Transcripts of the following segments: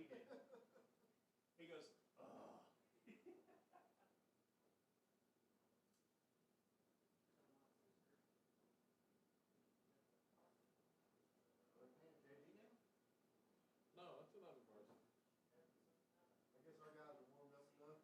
did. He goes, ugh. No, that's another person. I guess our guys are warmed up enough.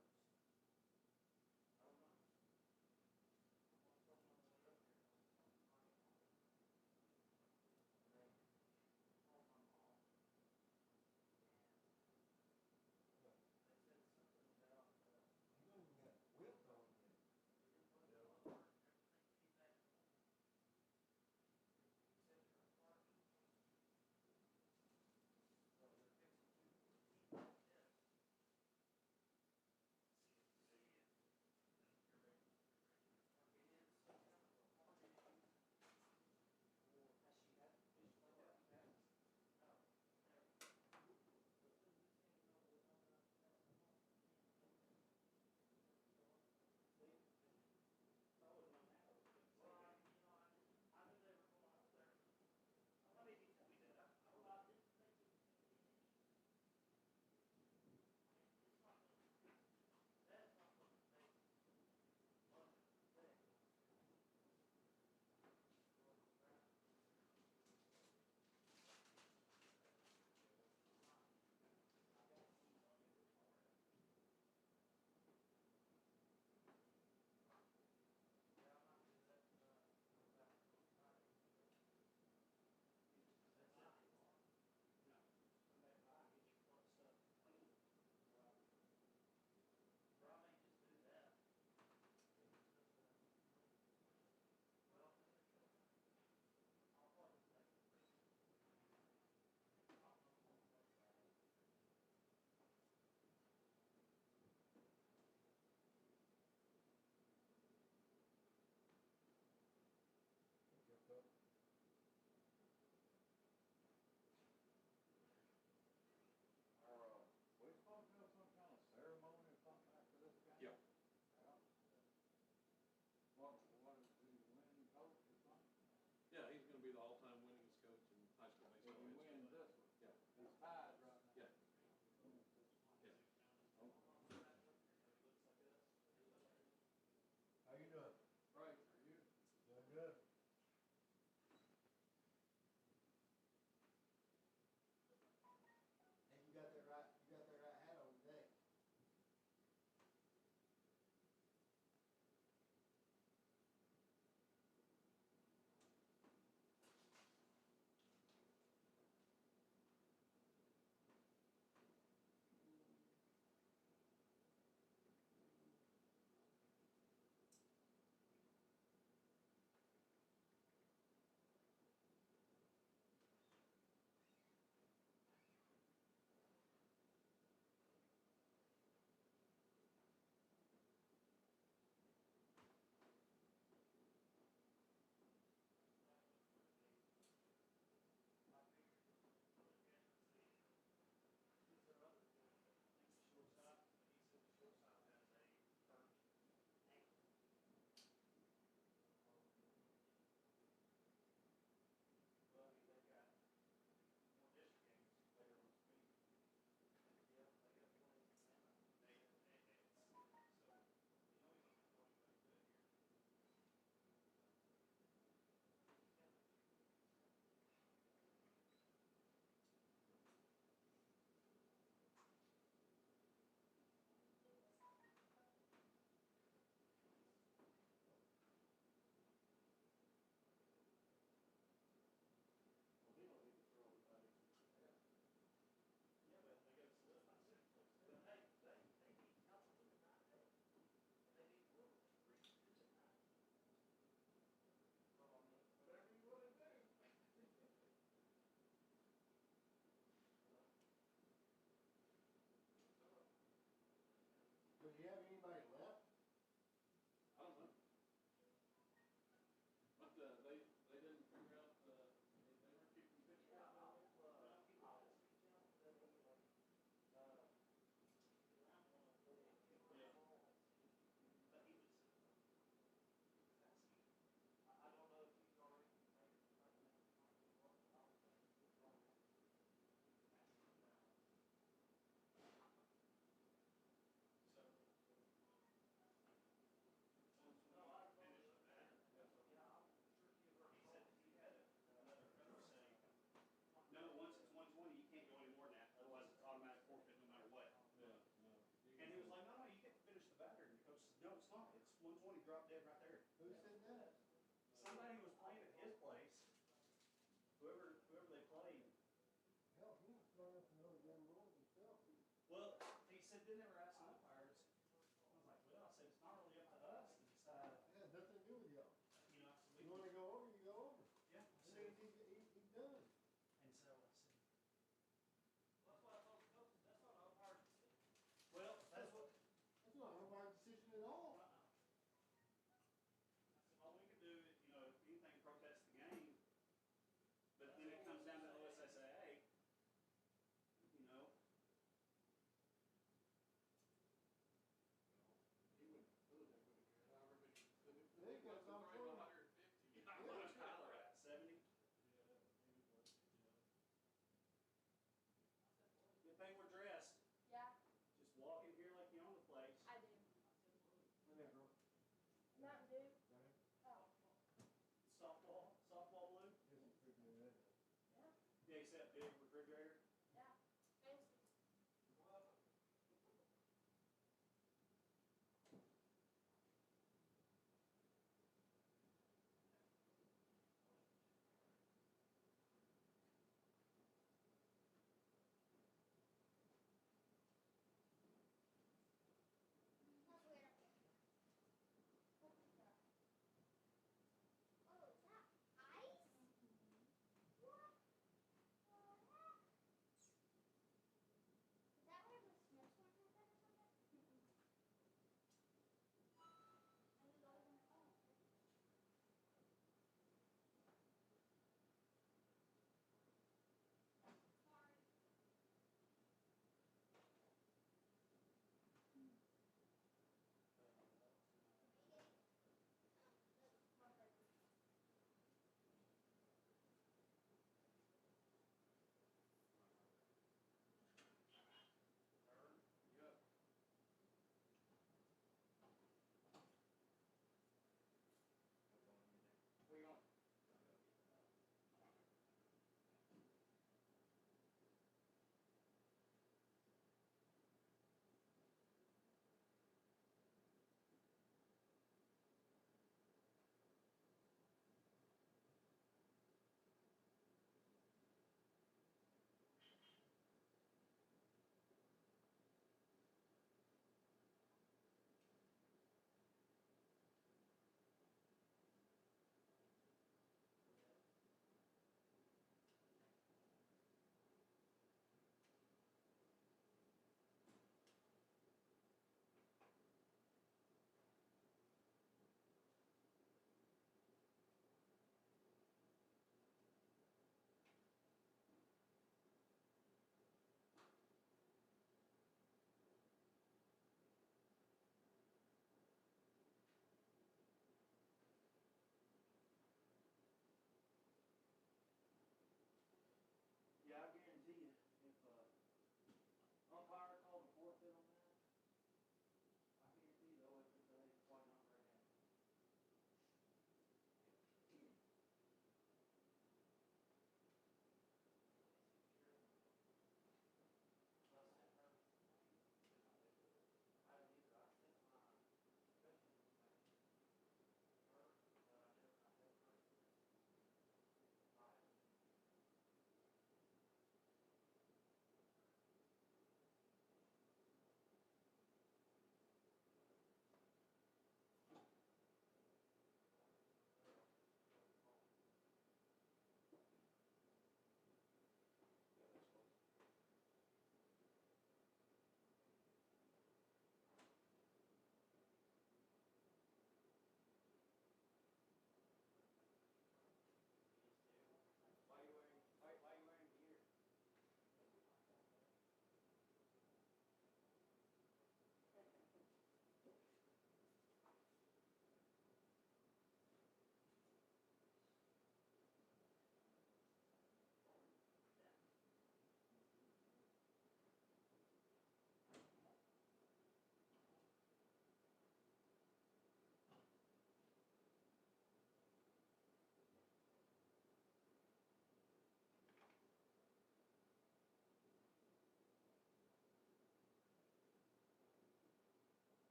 We supposed to have some kind of ceremony or something after this game? Yeah. What is the winning coach or something? Yeah, he's gonna be the all-time winningest coach in high school If baseball. he wins this one, Yeah, he's tied right now. yeah, yeah. How you doing? Great for you. Doing good. Hey, you got that right hat on today. Do you have anybody left? I don't know. But, they didn't figure out, they were keeping pitch. said, they never asked the umpires. I was like, well, I said, it's not really up to us to decide. It had nothing to do with y'all. You know, I said, You wanna go over, you go over. yeah. I And said, he's done. and so I said, That's what I told the coaches, that's not an umpire's decision. well, that's what. That's not a right decision at all. I said, all we could do is, you know, if anything, protest the game. But then it comes down to OSSAA, you know. He wouldn't do it, they wouldn't care, however many, They got some Right, fun. 150. What was Tyler at, 70? Yeah, maybe more, yeah. Good thing we're dressed. Yeah, Just walk in here like you own the place. I do. Look at that, bro. Mountain Dew? Got it? Oh, Softball blue? Yes, you figured it out. yeah, Yeah, except big refrigerator. yeah. Fancy. That's weird. What is that? Oh, is that ice? What the heck?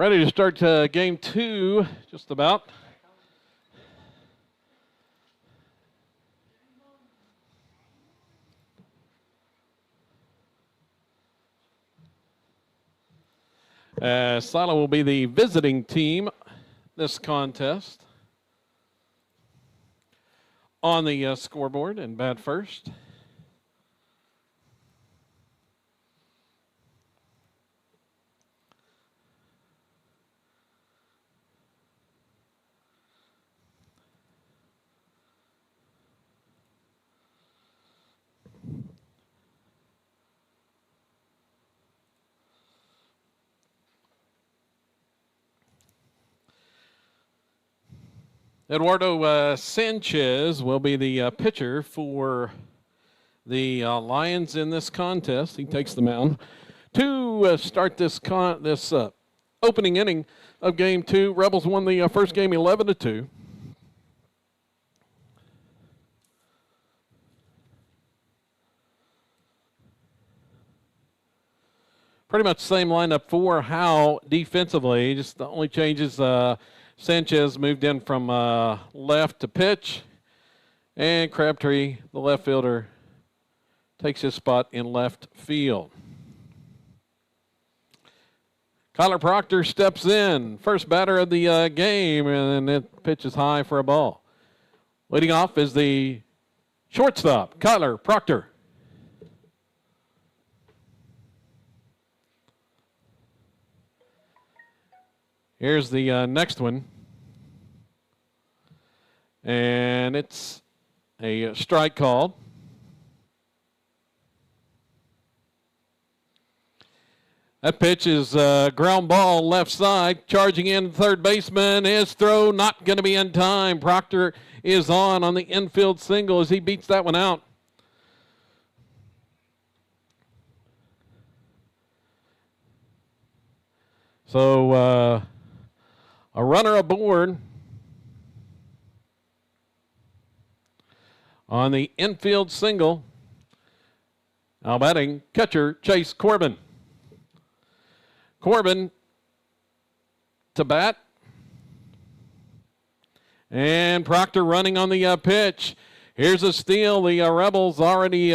Ready to start game 2, just about. Silo will be the visiting team this contest. On the scoreboard and bat first. Eduardo Sanchez will be the pitcher for the Lions in this contest. He takes the mound to start this opening inning of game 2. Rebels won the first game 11-2. Pretty much the same lineup for Howe defensively. Just the only changes. Sanchez moved in from left to pitch, and Crabtree, the left fielder, takes his spot in left field. Kyler Proctor steps in, first batter of the game, and it pitches high for a ball. Leading off is the shortstop, Kyler Proctor. Here's the next one. And it's a strike called. That pitch is ground ball left side. Charging in third baseman. His throw not going to be in time. Proctor is on the infield single as he beats that one out. So a runner aboard on the infield single. Now batting catcher Chase Corbin. Corbin to bat. And Proctor running on the pitch. Here's a steal. The Rebels already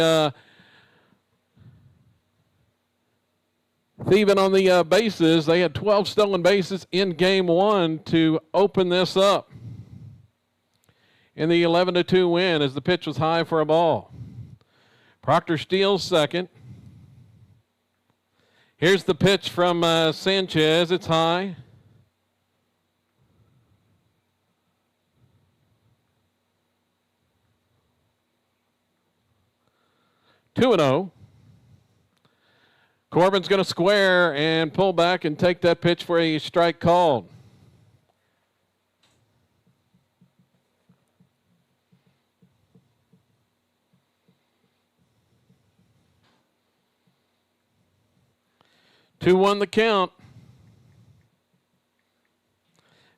thieving on the bases. They had 12 stolen bases in game 1 to open this up in the 11-2 win as the pitch was high for a ball. Proctor steals second. Here's the pitch from Sanchez. It's high. Two and 0. Corbin's going to square and pull back and take that pitch for a strike called. 2-1 the count.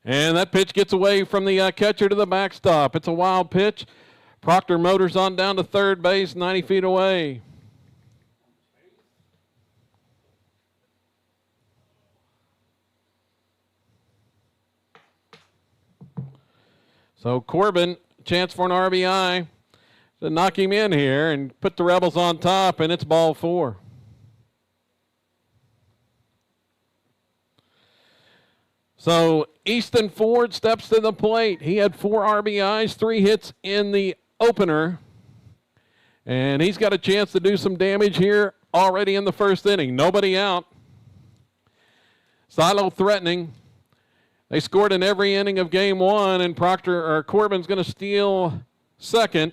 And that pitch gets away from the catcher to the backstop. It's a wild pitch. Proctor motors on down to third base, 90 feet away. So Corbin, chance for an RBI to knock him in here and put the Rebels on top, and it's ball 4. So Easton Ford steps to the plate. He had 4 RBIs, 3 hits in the opener, and he's got a chance to do some damage here already in the first inning. Nobody out. Silo threatening. They scored in every inning of game 1, and Corbin's going to steal second.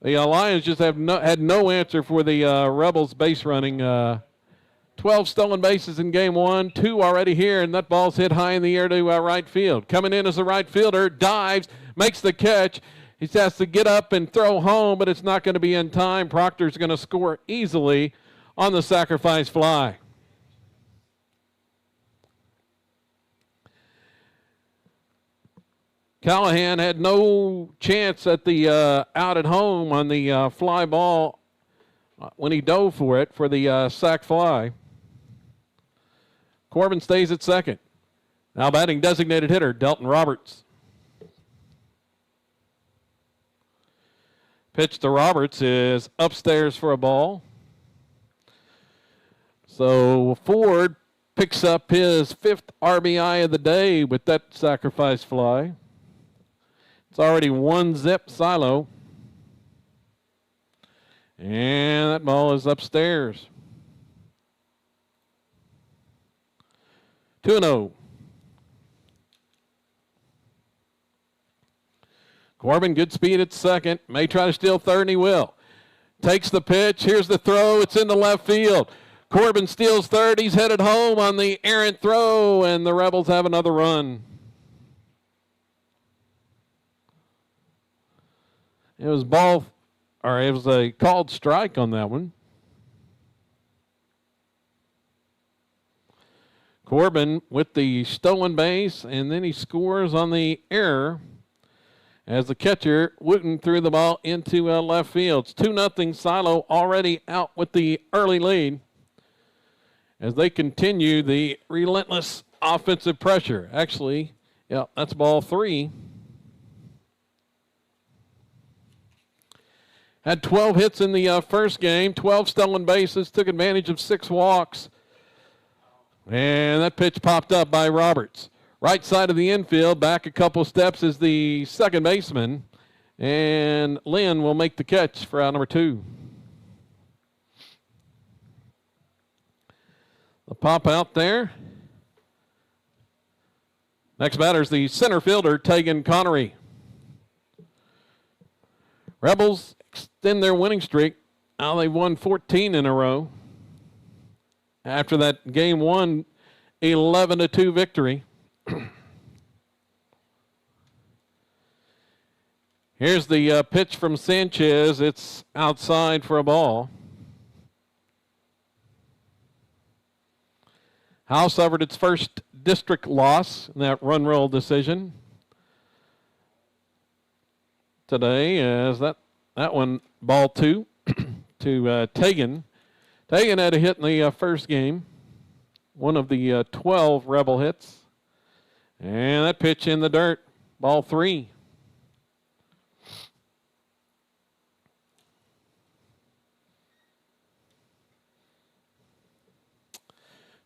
The Lions just had no answer for the Rebels base running. 12 stolen bases in game 1, 2 already here, and that ball's hit high in the air to right field. Coming in as a right fielder, dives, makes the catch. He has to get up and throw home, but it's not going to be in time. Proctor's going to score easily on the sacrifice fly. Callahan had no chance at the out at home on the fly ball when he dove for it for the sac fly. Corbin stays at second. Now batting designated hitter, Delton Roberts. Pitch to Roberts is upstairs for a ball. So Ford picks up his 5th RBI of the day with that sacrifice fly. It's already 1-zip Silo. And that ball is upstairs. 2-0. Corbin, good speed at second. May try to steal third, and he will. Takes the pitch. Here's the throw. It's into left field. Corbin steals third. He's headed home on the errant throw, and the Rebels have another run. It was a called strike on that one. Corbin with the stolen base, and then he scores on the error as the catcher, Wooten, threw the ball into left field. It's 2-0. Silo already out with the early lead as they continue the relentless offensive pressure. Actually, yeah, that's ball 3. Had 12 hits in the first game, 12 stolen bases, took advantage of 6 walks. And that pitch popped up by Roberts. Right side of the infield, back a couple steps is the second baseman. And Lynn will make the catch for out number 2. The pop out there. Next batter is the center fielder, Tegan Connery. Rebels extend their winning streak. Now they've won 14 in a row. After that game 1, 11-2 victory. Here's the pitch from Sanchez. It's outside for a ball. Howe suffered its first district loss in that run roll decision today, as that one, ball 2 to Tegan. Tegan had a hit in the first game, one of the 12 Rebel hits. And that pitch in the dirt, ball 3.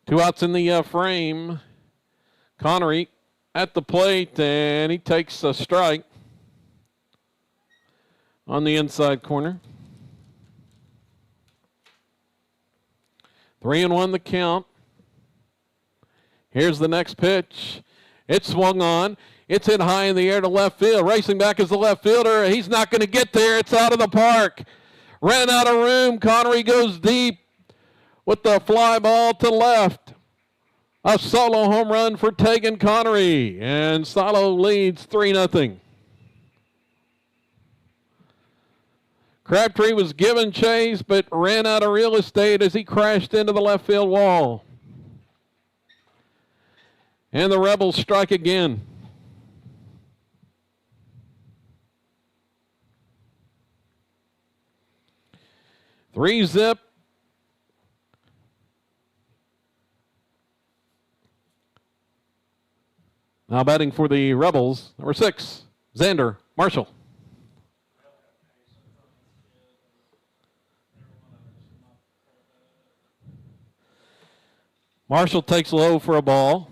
Two outs in the frame. Connery at the plate, and he takes a strike on the inside corner. 3-1 the count. Here's the next pitch. It's swung on. It's hit high in the air to left field. Racing back is the left fielder. He's not going to get there. It's out of the park. Ran out of room. Connery goes deep with the fly ball to left. A solo home run for Tegan Connery. And Silo leads 3-0. Crabtree was given chase, but ran out of real estate as he crashed into the left field wall. And the Rebels strike again. Three zip. Now batting for the Rebels, number 6, Xander Marshall. Marshall takes low for a ball.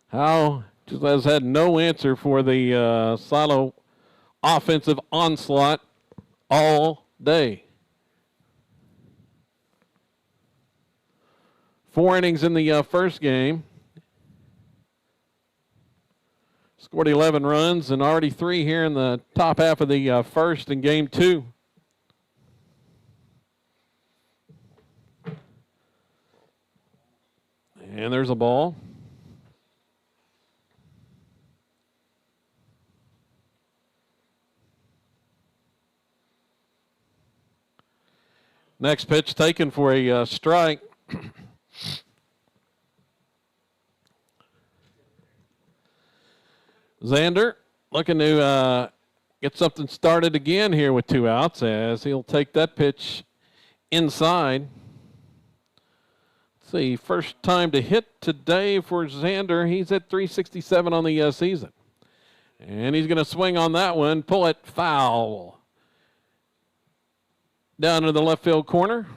Howe just has had no answer for the Silo offensive onslaught all day. 4 innings in the first game. Scored 11 runs and already 3 here in the top half of the first in game 2. And there's a ball. Next pitch taken for a strike. Xander looking to get something started again here with 2 outs as he'll take that pitch inside. Let's see, first time to hit today for Xander. He's at 367 on the season. And he's going to swing on that one, pull it foul. Down to the left field corner.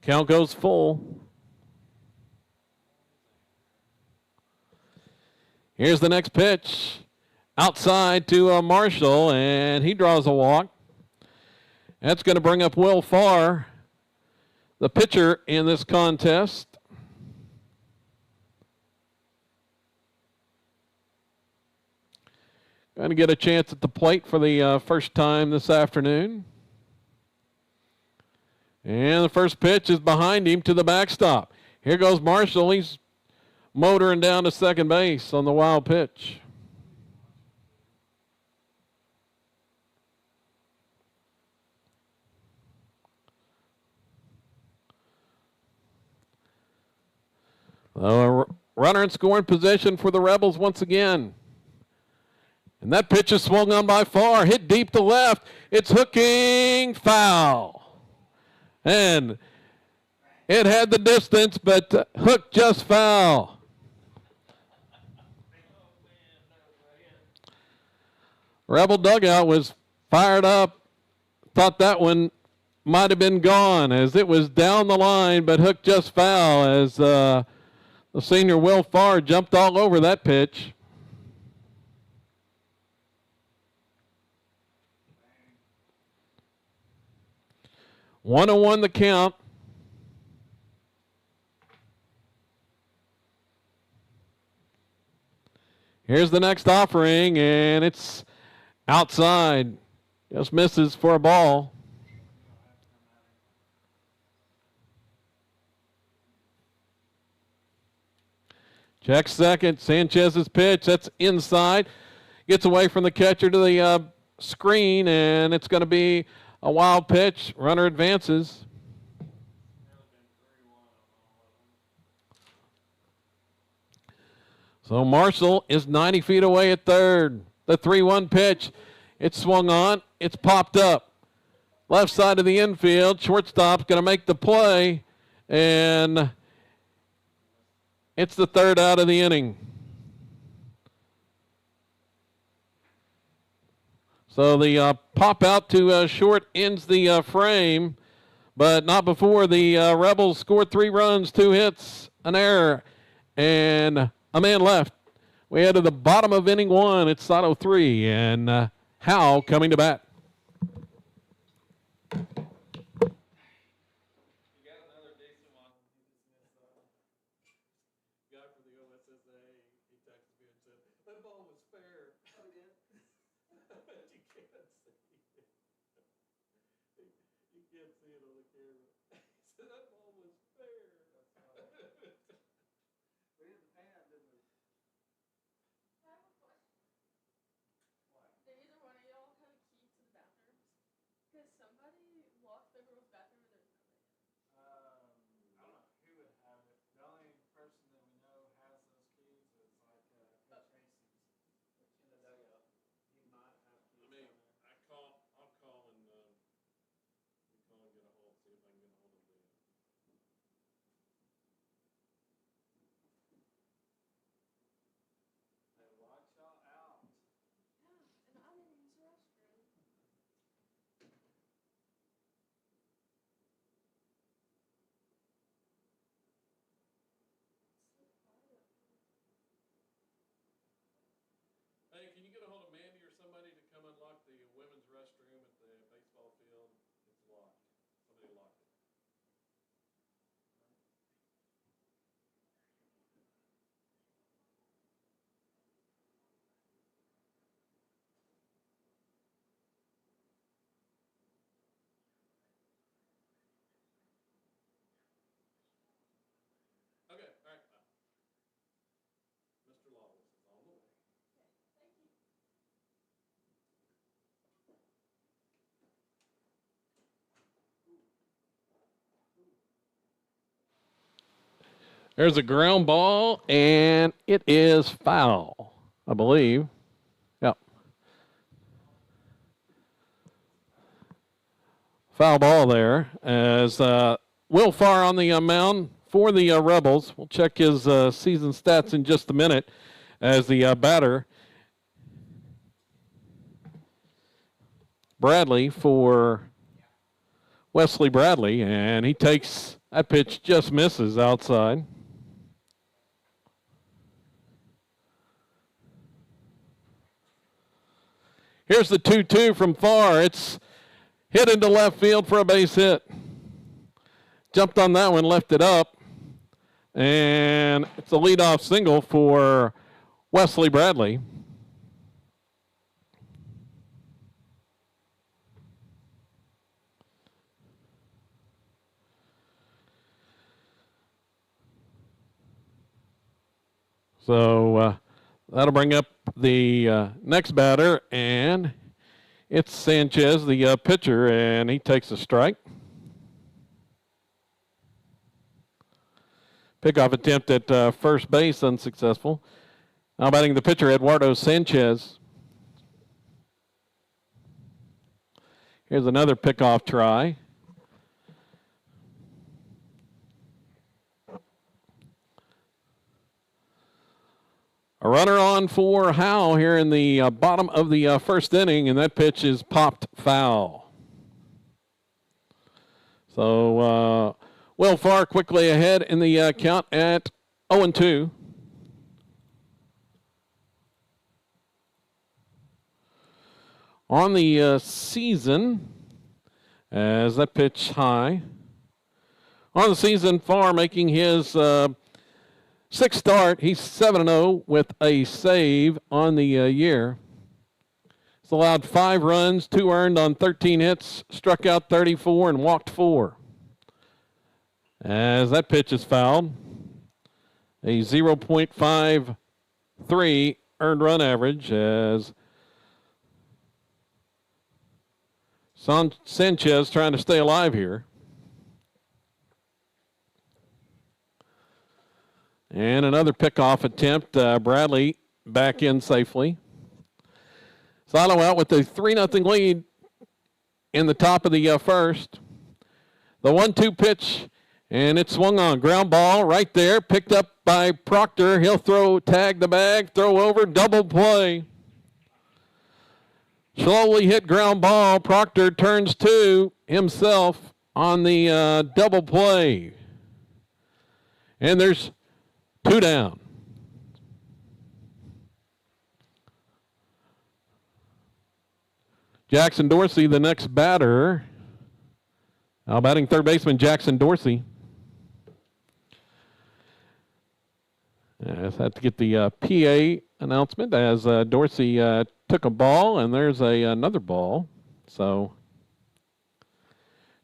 Count goes full. Here's the next pitch. Outside to Marshall, and he draws a walk. That's going to bring up Will Farr, the pitcher in this contest. Going to get a chance at the plate for the first time this afternoon. And the first pitch is behind him to the backstop. Here goes Marshall. He's motoring down to second base on the wild pitch. A runner in scoring position for the Rebels once again. And that pitch is swung on by Farr, hit deep to left. It's hooking foul. And it had the distance, but hooked just foul. Rebel dugout was fired up. Thought that one might have been gone as it was down the line, but hooked just foul as the senior Will Farr jumped all over that pitch. One and one the count. Here's the next offering, and it's outside. Just misses for a ball. Check second. Sanchez's pitch. That's inside. Gets away from the catcher to the screen, and it's going to be a wild pitch. Runner advances. So Marshall is 90 feet away at third. The 3-1 pitch. It's swung on. It's popped up. Left side of the infield. Shortstop's going to make the play. And it's the third out of the inning. So the pop out to short ends the frame, but not before the Rebels scored 3 runs, 2 hits, an error, and a man left. We head to the bottom of inning 1. It's Sato 3, and Howe coming to bat. Hey, can you get a hold of Mandy or somebody to come unlock the women's restroom at the baseball field? It's locked. Somebody locked it. Okay, all right. Mr. Lawless is on the way. There's a ground ball, and it is foul. I believe. Yep. Foul ball there as Will Farr on the mound for the Rebels. We'll check his season stats in just a minute as the batter Bradley for Wesley Bradley, and he takes that pitch, just misses outside. Here's the 2-2 from Farr. It's hit into left field for a base hit. Jumped on that one, left it up, and it's a leadoff single for Wesley Bradley. So that'll bring up the next batter, and it's Sanchez, the pitcher, and he takes a strike. Pickoff attempt at first base, unsuccessful. Now batting the pitcher, Eduardo Sanchez. Here's another pickoff try. A runner on for Howe here in the bottom of the first inning, and that pitch is popped foul. So Will Farr quickly ahead in the count at 0-2. On the season, as that pitch high. On the season, Farr making his sixth start. He's 7-0 with a save on the year. He's allowed 5 runs, 2 earned on 13 hits, struck out 34 and walked 4. As that pitch is fouled, a 0.53 earned run average as Sanchez trying to stay alive here. And another pickoff attempt. Bradley back in safely. Silo out with a 3-0 lead in the top of the first. The 1-2 pitch, and it swung on. Ground ball right there, picked up by Proctor. He'll tag the bag, throw over, double play. Slowly hit ground ball. Proctor turns to himself on the double play. And there's 2 down. Jackson Dorsey, the next batter. Now batting third baseman Jackson Dorsey. I had to get the PA announcement as Dorsey took a ball, and there's another ball. So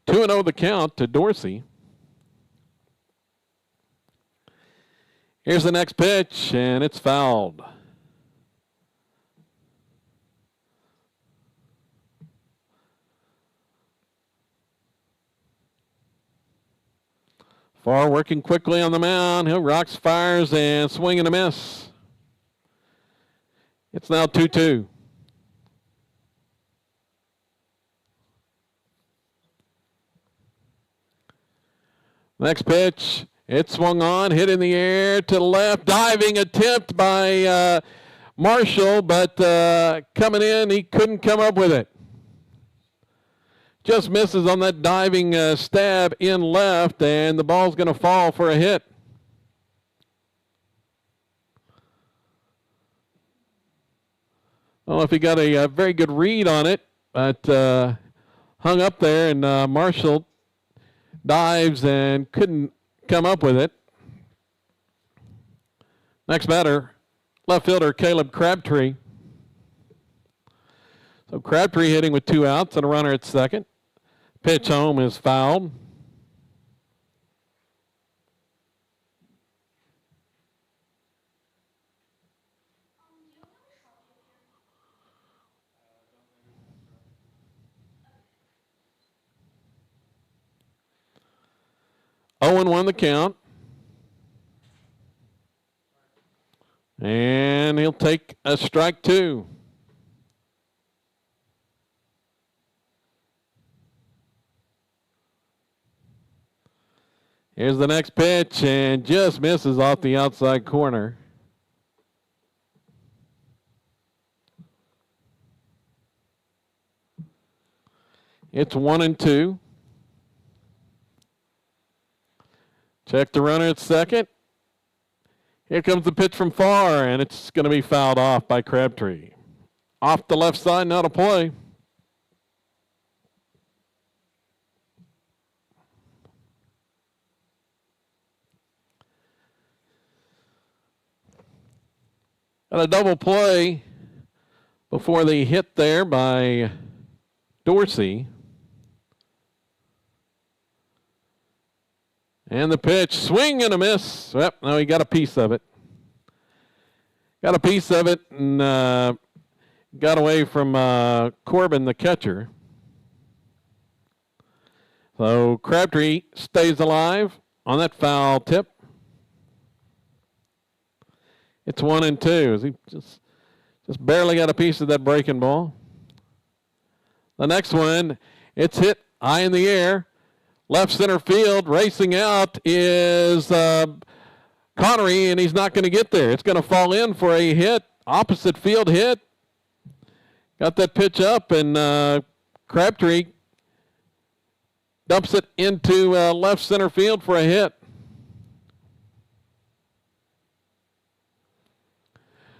2-0 the count to Dorsey. Here's the next pitch, and it's fouled. Farr working quickly on the mound. He'll rocks, fires, and swing and a miss. It's now 2-2. Next pitch. It swung on, hit in the air to the left. Diving attempt by Marshall, but coming in, he couldn't come up with it. Just misses on that diving stab in left, and the ball's going to fall for a hit. I don't know if he got a very good read on it, but hung up there, and Marshall dives and couldn't come up with it. Next batter, left fielder Caleb Crabtree. So Crabtree hitting with 2 outs and a runner at second. Pitch home is fouled. Oh, 0-1 the count. And he'll take a strike 2. Here's the next pitch, and just misses off the outside corner. It's 1-2. Check the runner at second. Here comes the pitch from far, and it's going to be fouled off by Crabtree. Off the left side, now to play. And a double play before the hit there by Dorsey. And the pitch, swing and a miss. Yep, no, he got a piece of it. Got a piece of it and got away from Corbin, the catcher. So Crabtree stays alive on that foul tip. It's 1-2. He just barely got a piece of that breaking ball. The next one, it's hit high in the air. Left center field, racing out is Connery, and he's not going to get there. It's going to fall in for a hit, opposite field hit. Got that pitch up, and Crabtree dumps it into left center field for a hit.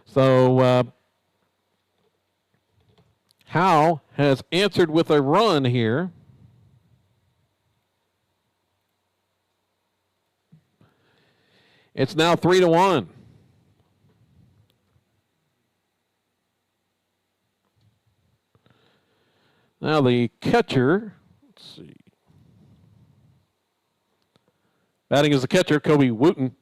So Howe has answered with a run here. It's now 3-1. Now the catcher, let's see. Batting as the catcher, Kobe Wooten.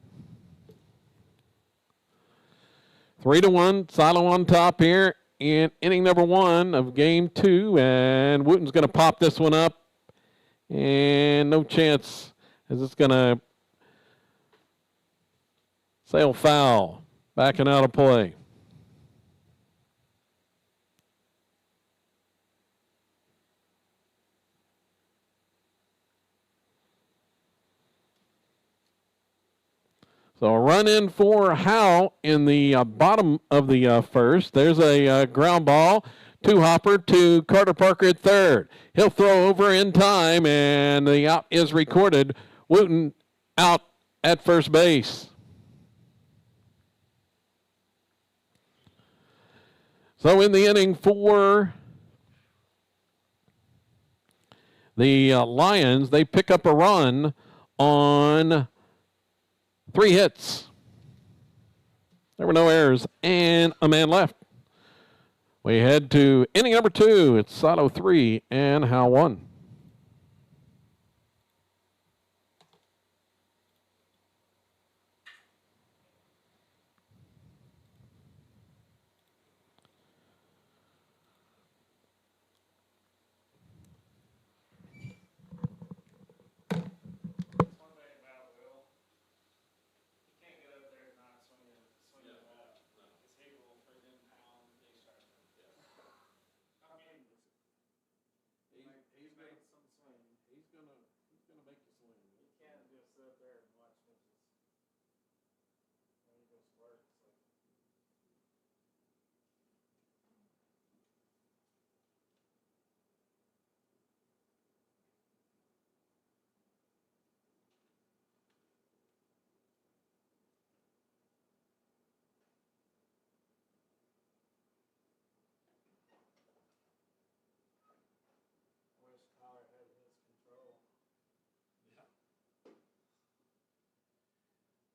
3-1, Silo on top here in inning number 1 of game 2, and Wooten's going to pop this one up, and no chance as it's going to sail foul, backing out of play. So a run in for Howe in the bottom of the first. There's a ground ball, two-hopper to Carter Parker at third. He'll throw over in time, and the out is recorded. Wooten out at first base. So in the inning for the Lions, they pick up a run on 3 hits. There were no errors and a man left. We head to inning number 2. It's Sato 3 and Howe 1.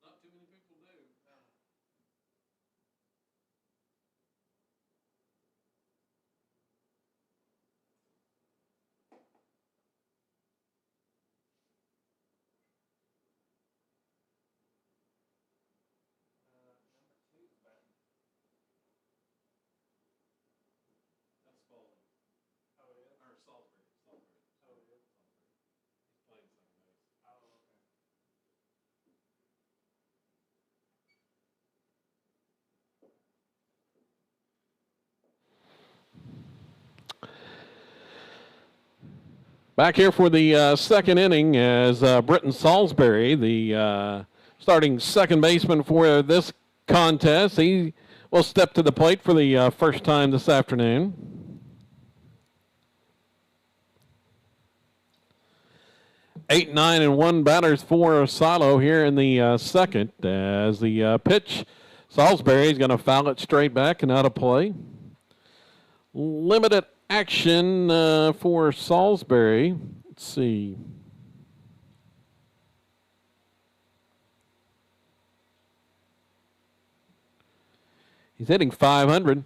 Not too many people do. That's Spalding. Oh, yeah? Or Salisbury. Salisbury. Oh, yeah. Salisbury. He's playing second base. Oh, okay. Back here for the second inning as Britton Salisbury, the starting second baseman for this contest. He will step to the plate for the first time this afternoon. 8, 9, and 1 batters for Silo here in the second. As the pitch, Salisbury is going to foul it straight back and out of play. Limited action for Salisbury. Let's see. He's hitting .500,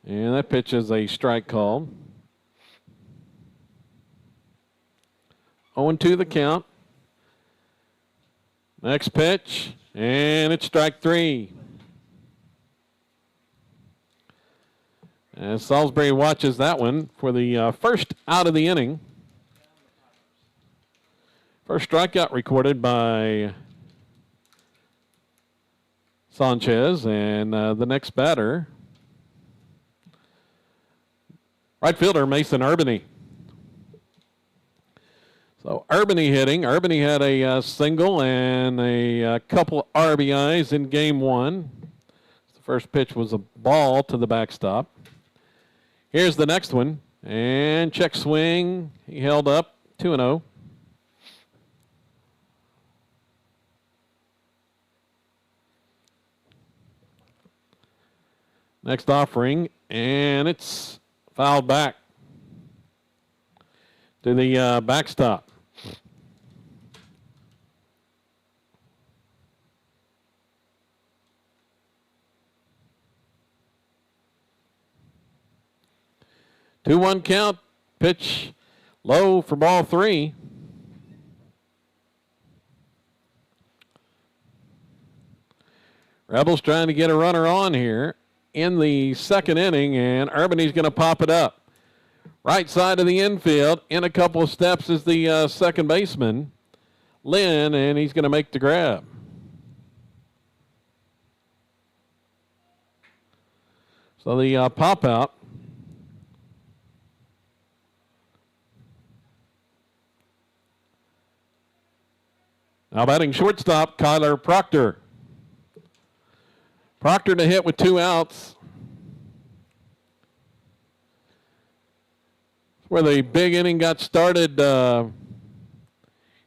and that pitch is a strike call. 0-2 the count. Next pitch, and it's strike 3. As Salisbury watches that one for the first out of the inning. First strikeout recorded by Sanchez, and the next batter, right fielder Mason Urbany. So Urbany hitting. Urbany had a single and a couple RBIs in game 1. The first pitch was a ball to the backstop. Here's the next one, and check swing. He held up 2-0. Next offering, and it's fouled back to the backstop. Two 2-1 count, pitch low for ball 3. Rebels trying to get a runner on here in the second inning, and Urbany's going to pop it up. Right side of the infield, in a couple of steps is the second baseman, Lynn, and he's going to make the grab. So the pop out. Now batting shortstop, Kyler Proctor. Proctor to hit with 2 outs. Where the big inning got started in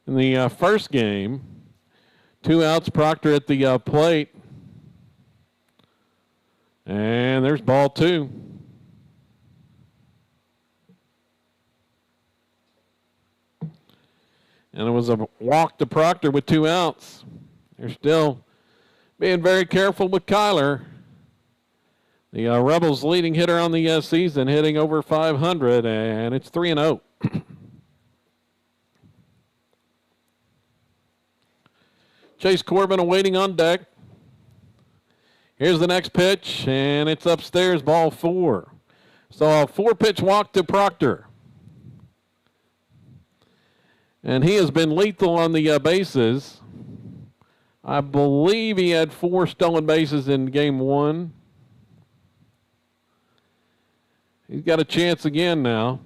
the first game. 2 outs, Proctor at the plate. And there's ball 2. And it was a walk to Proctor with 2 outs. They're still being very careful with Kyler. The Rebels' leading hitter on the season, hitting over .500, and it's 3-0. Chase Corbin awaiting on deck. Here's the next pitch, and it's upstairs, ball 4. So a 4-pitch walk to Proctor. And he has been lethal on the bases. I believe he had 4 stolen bases in game 1. He's got a chance again now.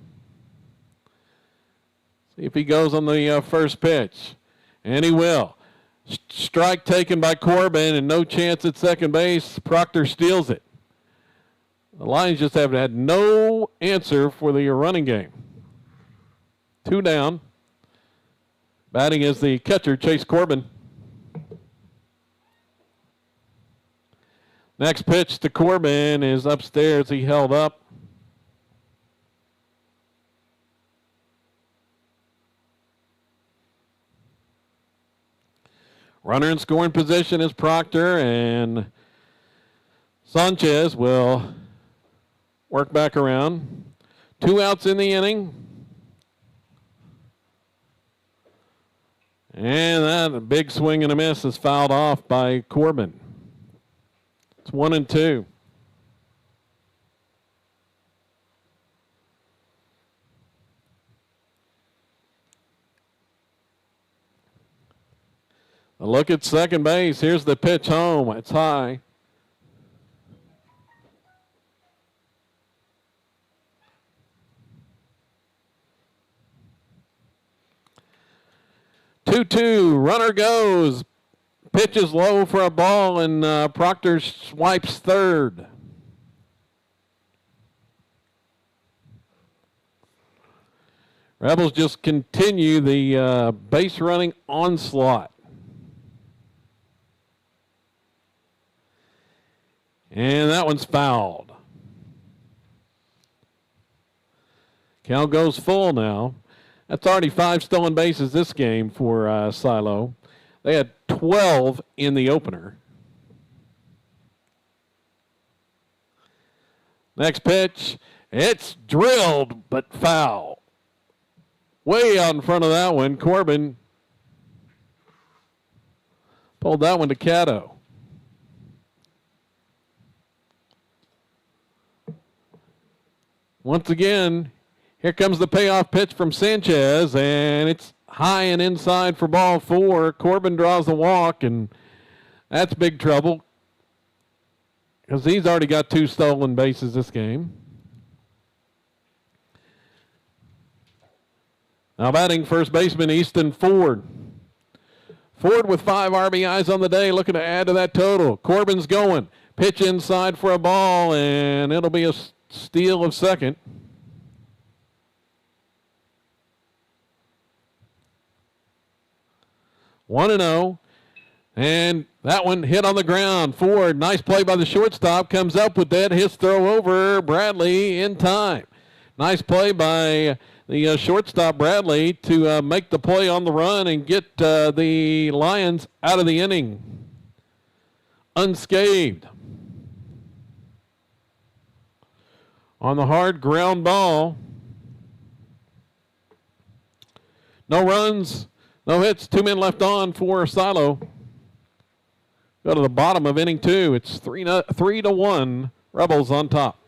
See if he goes on the first pitch. And he will. Strike taken by Corbin and no chance at second base. Proctor steals it. The Lions just have had no answer for the running game. 2 down. Batting is the catcher, Chase Corbin. Next pitch to Corbin is upstairs. He held up. Runner in scoring position is Proctor, and Sanchez will work back around. 2 outs in the inning. And that big swing and a miss is fouled off by Corbin. It's 1-2. A look at second base. Here's the pitch home. It's high. 2-2. Runner goes. Pitch is low for a ball, and Proctor swipes third. Rebels just continue the base running onslaught. And that one's fouled. Cal goes full now. That's already 5 stolen bases this game for Silo. They had 12 in the opener. Next pitch, it's drilled but foul. Way out in front of that one, Corbin pulled that one to Caddo. Once again, here comes the payoff pitch from Sanchez, and it's high and inside for ball 4. Corbin draws the walk, and that's big trouble because he's already got 2 stolen bases this game. Now batting first baseman Easton Ford. Ford with 5 RBIs on the day, looking to add to that total. Corbin's going. Pitch inside for a ball, and it'll be a steal of second. One and 0, and that one hit on the ground. Ford, nice play by the shortstop, comes up with that. His throw over Bradley in time. Nice play by the shortstop Bradley to make the play on the run and get the Lions out of the inning unscathed. On the hard ground ball. No runs, no hits, 2 men left on for Silo. Go to the bottom of inning 2. It's 3-1. Rebels on top.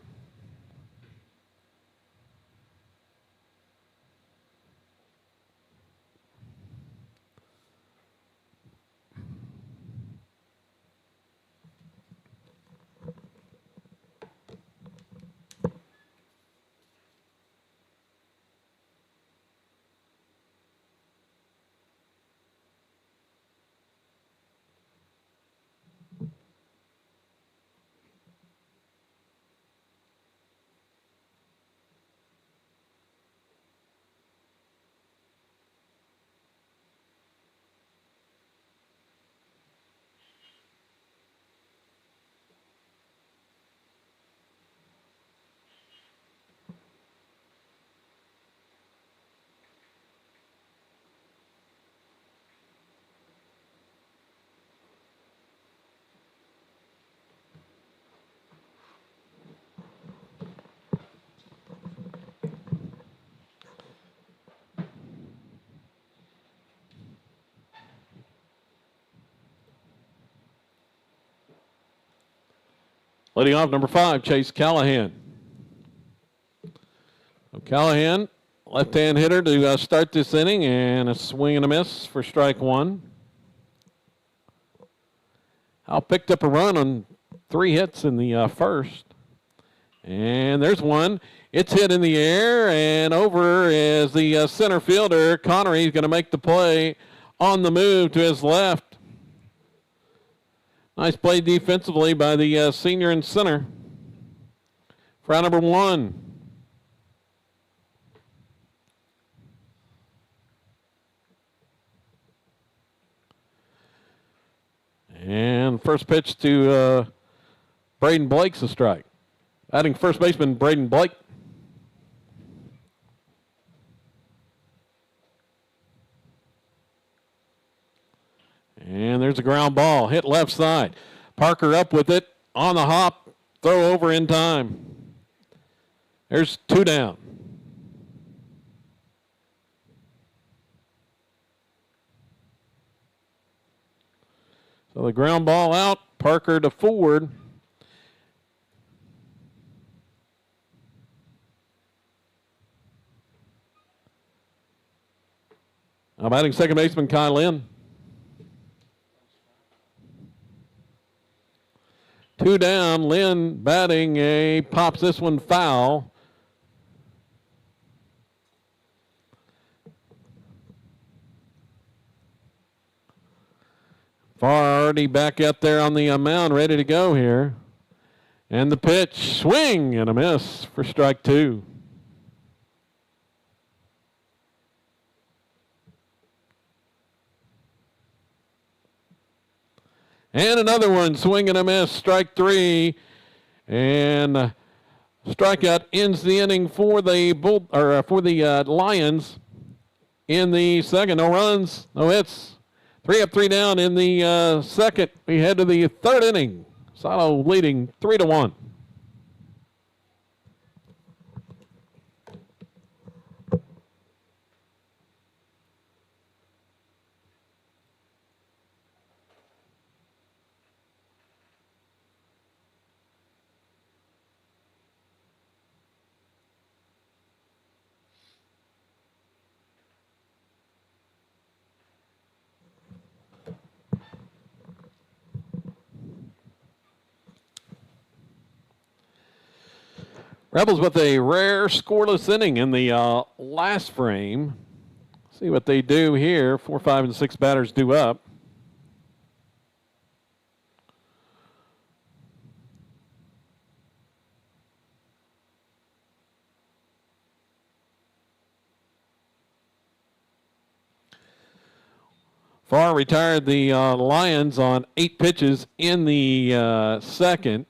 Leading off, number 5, Chase Callahan. So Callahan, left-hand hitter to start this inning, and a swing and a miss for strike 1. Howe picked up a run on 3 hits in the first. And there's one. It's hit in the air, and over is the center fielder. Connery's going to make the play on the move to his left. Nice play defensively by the senior in center. For out number 1. And first pitch to Braden Blake's a strike. Batting first baseman Braden Blake. And there's a ground ball, hit left side. Parker up with it, on the hop, throw over in time. There's 2 down. So the ground ball out, Parker to Ford. Now batting second baseman Kai Lynn. 2 down, Lynn batting pops this one foul. Farr already back out there on the mound, ready to go here. And the pitch, swing and a miss for strike two. And another one, swing and a miss, strike three. And strikeout ends the inning for the Lions in the second. No runs, no hits. 3 up, 3 down in the second. We head to the third inning. Silo leading 3-1. Rebels with a rare scoreless inning in the last frame. See what they do here. 4, 5, and 6 batters due up. Farr retired the Lions on 8 pitches in the second.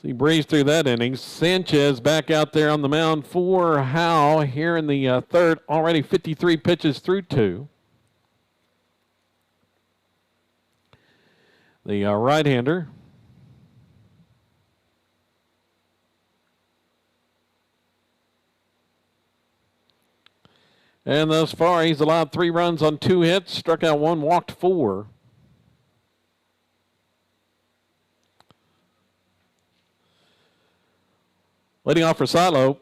So he breezed through that inning. Sanchez back out there on the mound for Howe here in the third. Already 53 pitches through 2. The right-hander. And thus far, he's allowed 3 runs on 2 hits, struck out 1, walked 4. Leading off for Silo,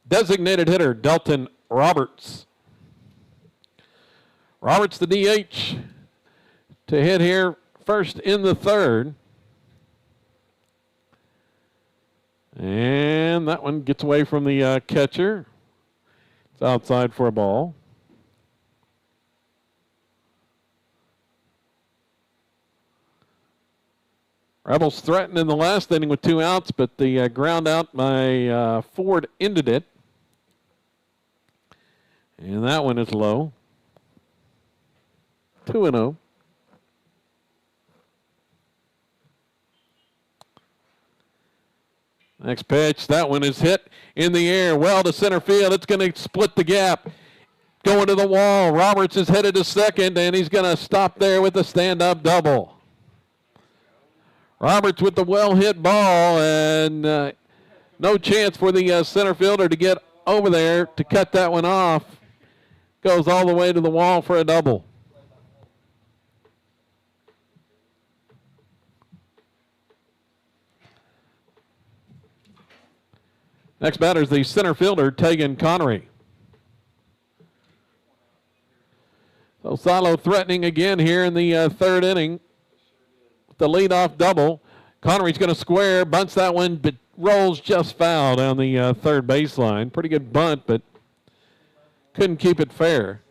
designated hitter Delton Roberts. Roberts, the DH, to hit here first in the third. And that one gets away from the catcher. It's outside for a ball. Rebels threatened in the last inning with 2 outs, but the ground out by Ford ended it. And that one is low. 2-0. Next pitch, that one is hit in the air, well to center field. It's going to split the gap. Going to the wall. Roberts is headed to second, and he's going to stop there with a stand-up double. Roberts with the well-hit ball, and no chance for the center fielder to get over there to cut that one off. Goes all the way to the wall for a double. Next batter is the center fielder, Tegan Connery. So Silo threatening again here in the third inning. The leadoff double. Connery's going to square, bunts that one, but rolls just foul down the third baseline. Pretty good bunt, but couldn't keep it fair.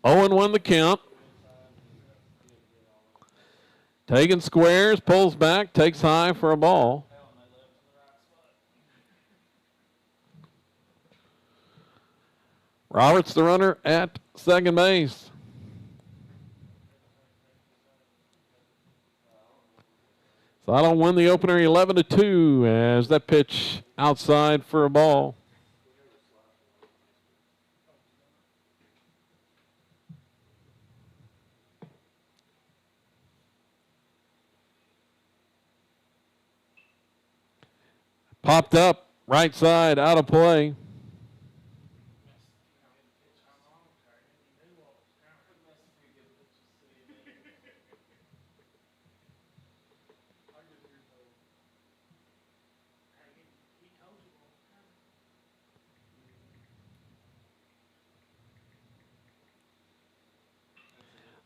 Owen won the count. Tegan squares, pulls back, takes high for a ball. Roberts, the runner at second base. Silo won the opener 11-2 as that pitch outside for a ball. Popped up, right side, out of play.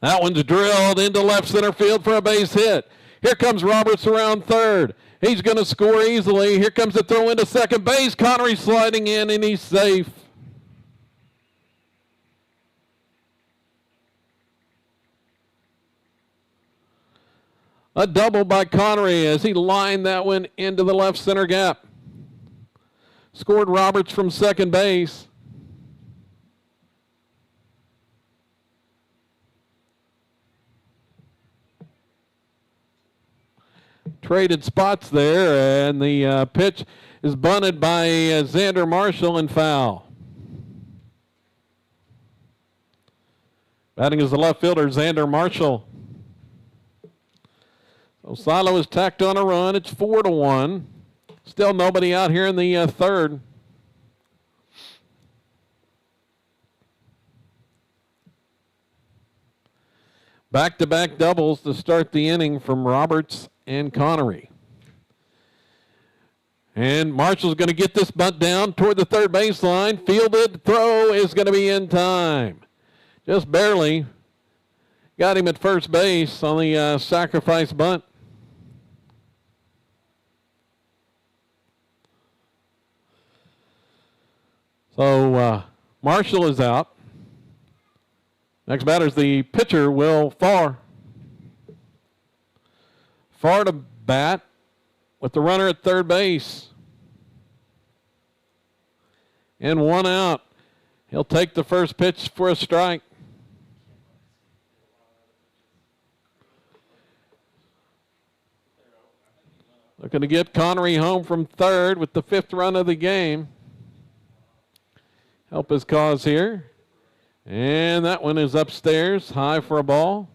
That one's drilled into left center field for a base hit. Here comes Roberts around third. He's going to score easily. Here comes the throw into second base. Connery sliding in, and he's safe. A double by Connery as he lined that one into the left center gap. Scored Roberts from second base. Traded spots there, and the pitch is bunted by Xander Marshall and foul. Batting is the left fielder, Xander Marshall. So Silo has tacked on a run. It's 4-1. Still nobody out here in the third. Back-to-back doubles to start the inning from Roberts and Connery. And Marshall's going to get this bunt down toward the third baseline. Fielded, throw is going to be in time. Just barely. Got him at first base on the sacrifice bunt. So Marshall is out. Next batter is the pitcher, Will Farr. Farr to bat with the runner at third base. And one out. He'll take the first pitch for a strike. Looking to get Connery home from third with the 5th run of the game. Help his cause here. And that one is upstairs, high for a ball.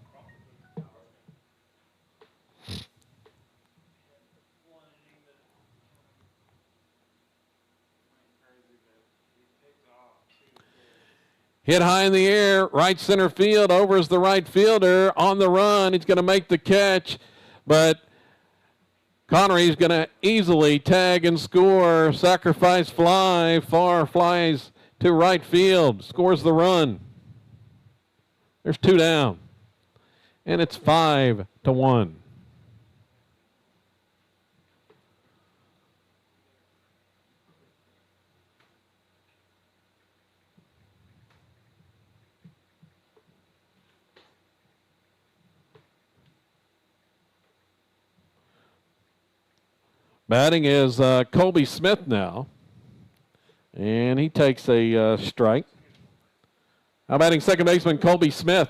Hit high in the air, right center field. Over is the right fielder on the run. He's going to make the catch, but Connery's going to easily tag and score. Sacrifice fly. Farr flies to right field. Scores the run. There's 2 down. And it's 5-1. Batting is Colby Smith now. And he takes a strike. How batting second baseman Colby Smith?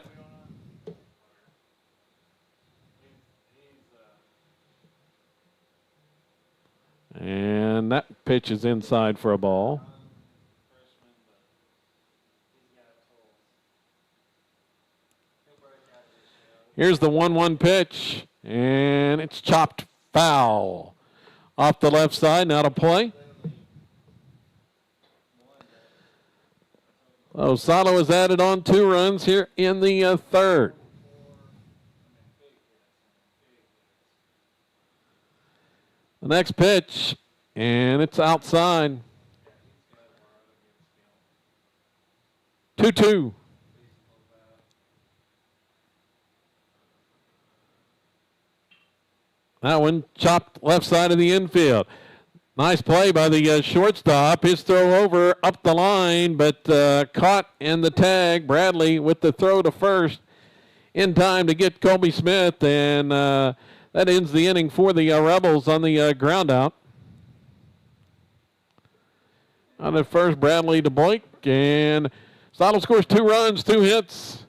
And that pitch is inside for a ball. Here's the 1-1 pitch, and it's chopped foul. Off the left side, now to play. Salo has added on 2 runs here in the third. The next pitch, and it's outside. 2-2. That one chopped left side of the infield. Nice play by the shortstop. His throw over up the line, but caught in the tag. Bradley with the throw to first in time to get Colby Smith, and that ends the inning for the Rebels on the ground out. On at first, Bradley to Blake, and Stottle scores 2 runs, 2 hits.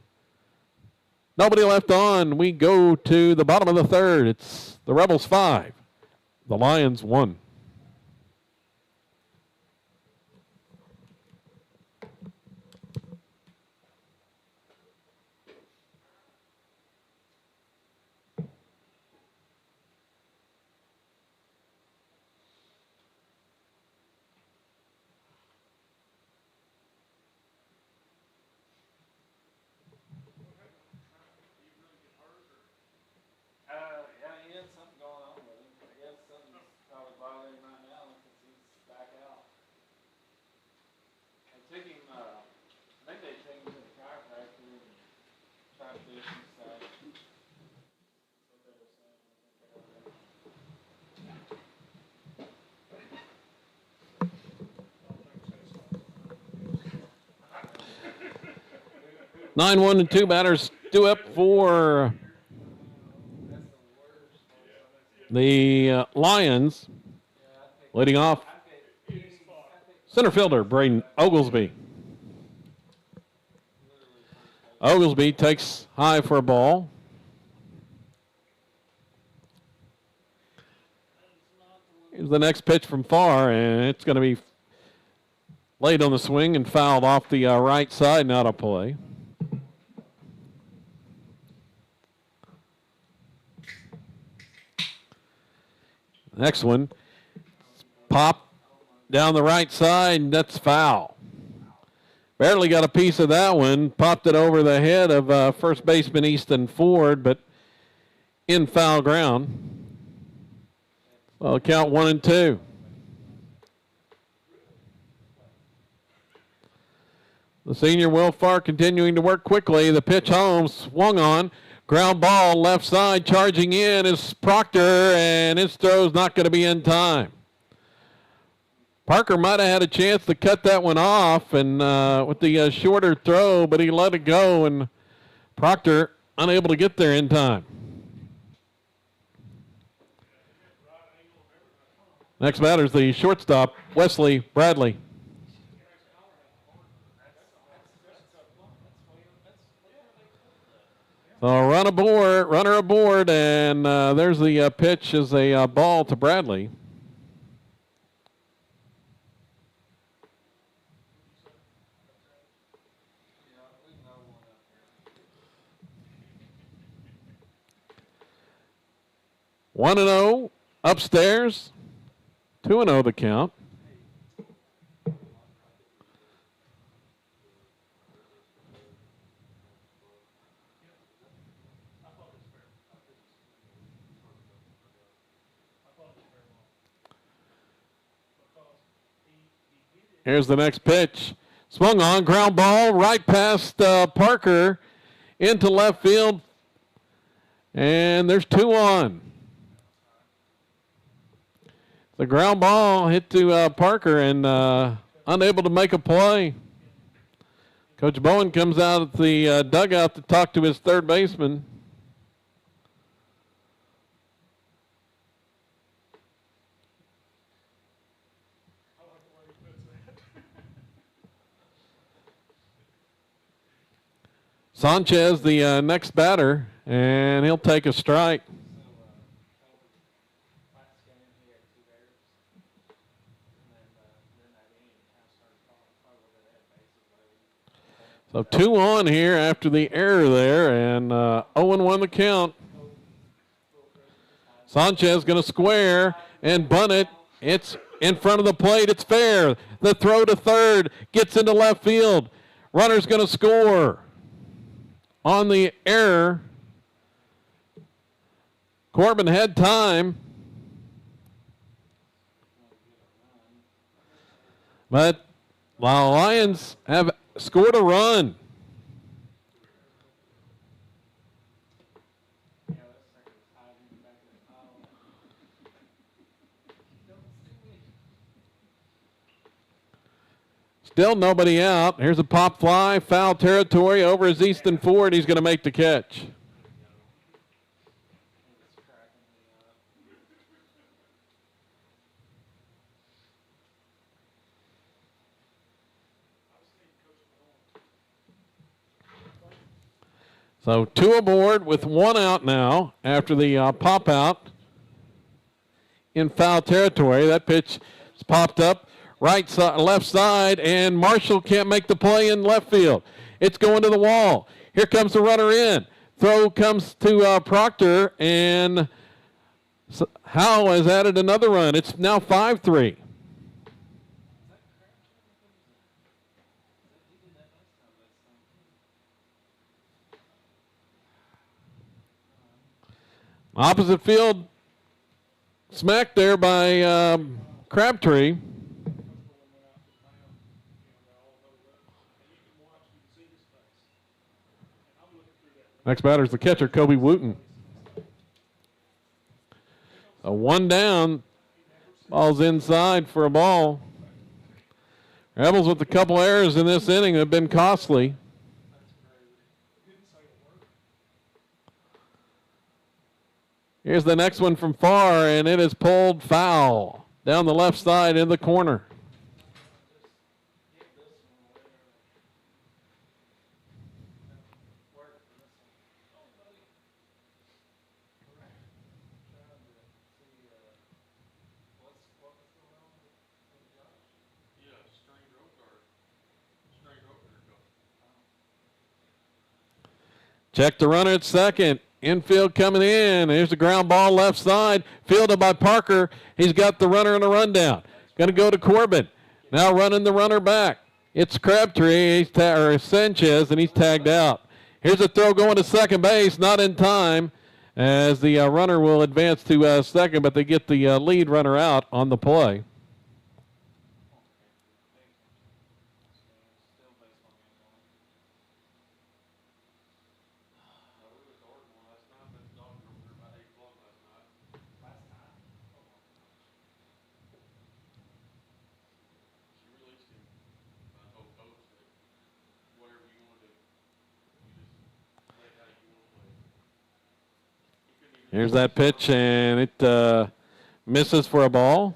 Nobody left on. We go to the bottom of the third. It's the Rebels 5, the Lions 1. 9-1 and 2 batters due up for the Lions. Leading off, center fielder Braden Oglesby. Oglesby takes high for a ball. Here's the next pitch from far, and it's going to be laid on the swing and fouled off the right side and out of play. Next one, pop down the right side, and that's foul. Barely got a piece of that one. Popped it over the head of first baseman Easton Ford, but in foul ground. Well, count 1 and 2. The senior Will Farr continuing to work quickly. The pitch home, swung on. Ground ball, left side, charging in is Proctor, and his throw's not going to be in time. Parker might have had a chance to cut that one off and with the shorter throw, but he let it go, and Proctor unable to get there in time. Next batter is the shortstop, Wesley Bradley. So runner aboard, and there's the pitch as a ball to Bradley. One and 0 upstairs. 2-0 the count. Here's the next pitch. Swung on, ground ball, right past Parker into left field. And there's 2 on. The ground ball hit to Parker and unable to make a play. Coach Bowen comes out at the dugout to talk to his third baseman. Sanchez, the next batter, and he'll take a strike. So 2 on here after the error there, and 0-1 the count. Sanchez going to square and bunt it. It's in front of the plate. It's fair. The throw to third gets into left field. Runner's going to score. On the error, Corbin had time, but while Lions have scored a run. Still nobody out. Here's a pop fly, foul territory over his Easton Ford. He's going to make the catch. So 2 aboard with 1 out now after the pop out in foul territory. That pitch is popped up. Right side, left side, and Marshall can't make the play in left field. It's going to the wall. Here comes the runner in. Throw comes to Proctor, and Howe has added another run. It's now 5-3. Opposite field, smacked there by Crabtree. Next batter is the catcher, Kobe Wooten. A 1 down. Ball's inside for a ball. Rebels with a couple errors in this inning have been costly. Here's the next one from far, and it is pulled foul down the left side in the corner. Check the runner at second. Infield coming in. Here's the ground ball left side. Fielded by Parker. He's got the runner in a rundown. Going to go to Corbin. Now running the runner back. It's Crabtree or Sanchez, and he's tagged out. Here's a throw going to second base. Not in time as the runner will advance to second, but they get the lead runner out on the play. Here's that pitch, and it misses for a ball.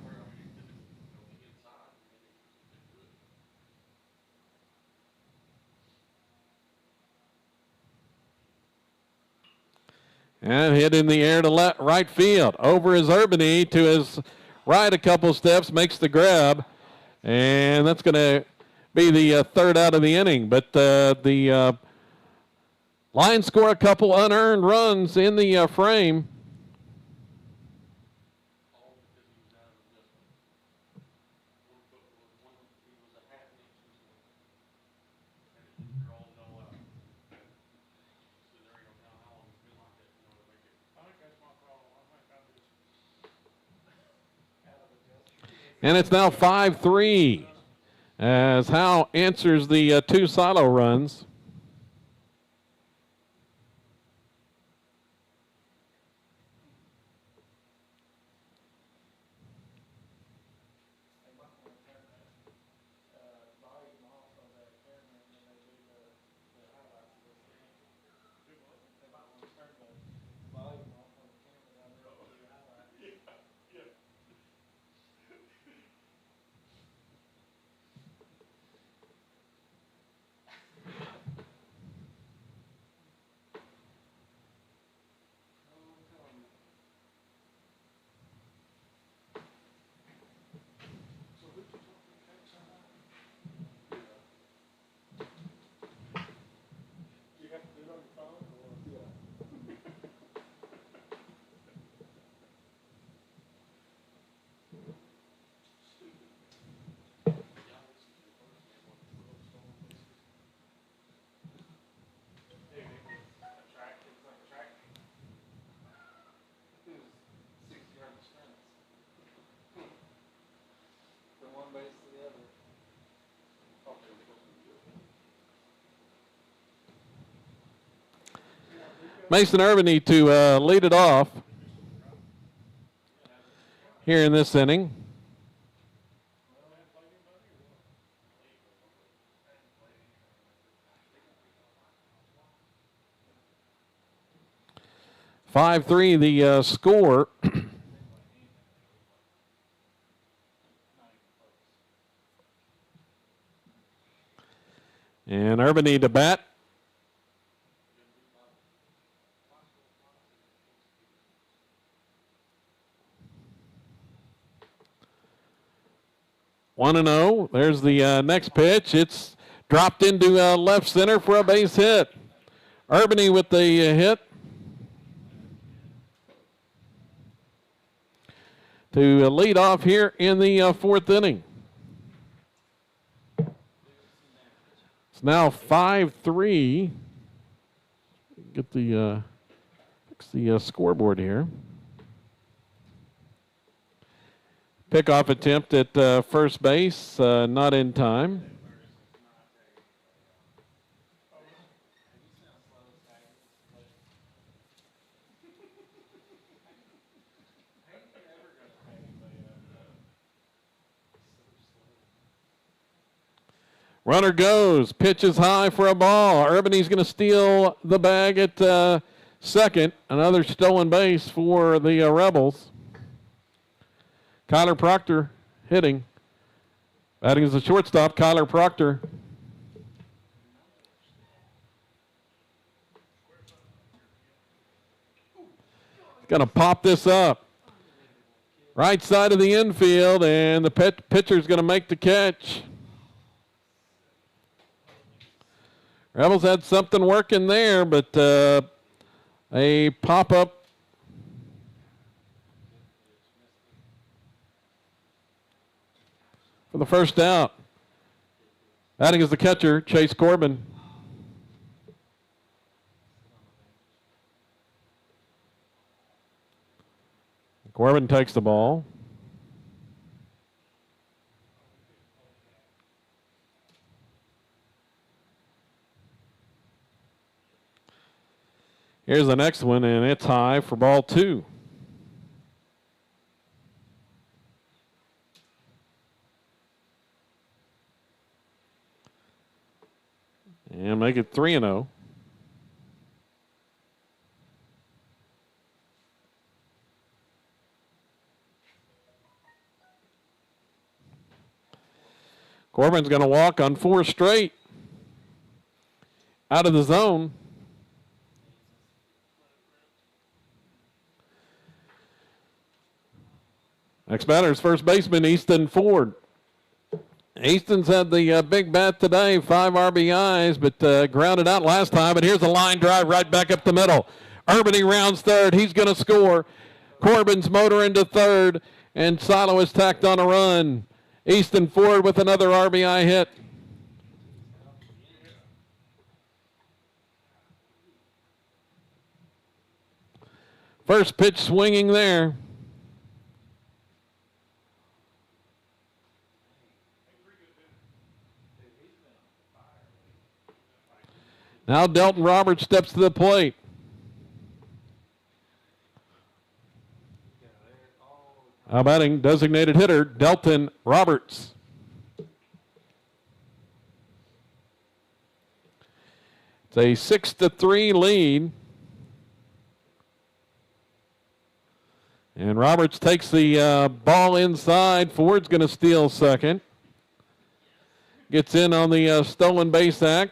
And hit in the air to right field. Over is Urbany to his right a couple steps, makes the grab. And that's going to be the third out of the inning. But the Lions score a couple unearned runs in the frame. And it's now 5-3 as Howe answers the two silo runs. Mason Urbany to lead it off here in this inning. Five-3 the score. And Urbany to bat. 1-0. There's the next pitch. It's dropped into left center for a base hit. Urbany with the hit to lead off here in the fourth inning. It's now 5-3. Get the fix the scoreboard here. Pickoff attempt at first base, not in time. Runner goes, pitches high for a ball. Urbany's going to steal the bag at second. Another stolen base for the Rebels. Kyler Proctor hitting. Batting as a shortstop, Kyler Proctor. Going to pop this up. Right side of the infield, and the pitcher's going to make the catch. Rebels had something working there, but a pop-up. For the first out. Batting is the catcher, Chase Corbin. Corbin takes the ball. Here's the next one, and it's high for ball 2. And make it 3-0. Corbin's going to walk on 4 straight. Out of the zone. Next batter is first baseman Easton Ford. Easton's had the big bat today, 5 RBIs, but grounded out last time. And here's a line drive right back up the middle. Urbany rounds third. He's going to score. Corbin's motor into third, and Silo has tacked on a run. Easton Ford with another RBI hit. First pitch swinging there. Now Delton Roberts steps to the plate. Batting designated hitter, Delton Roberts. It's a 6-3 lead. And Roberts takes the ball inside. Ford's going to steal second. Gets in on the stolen base act.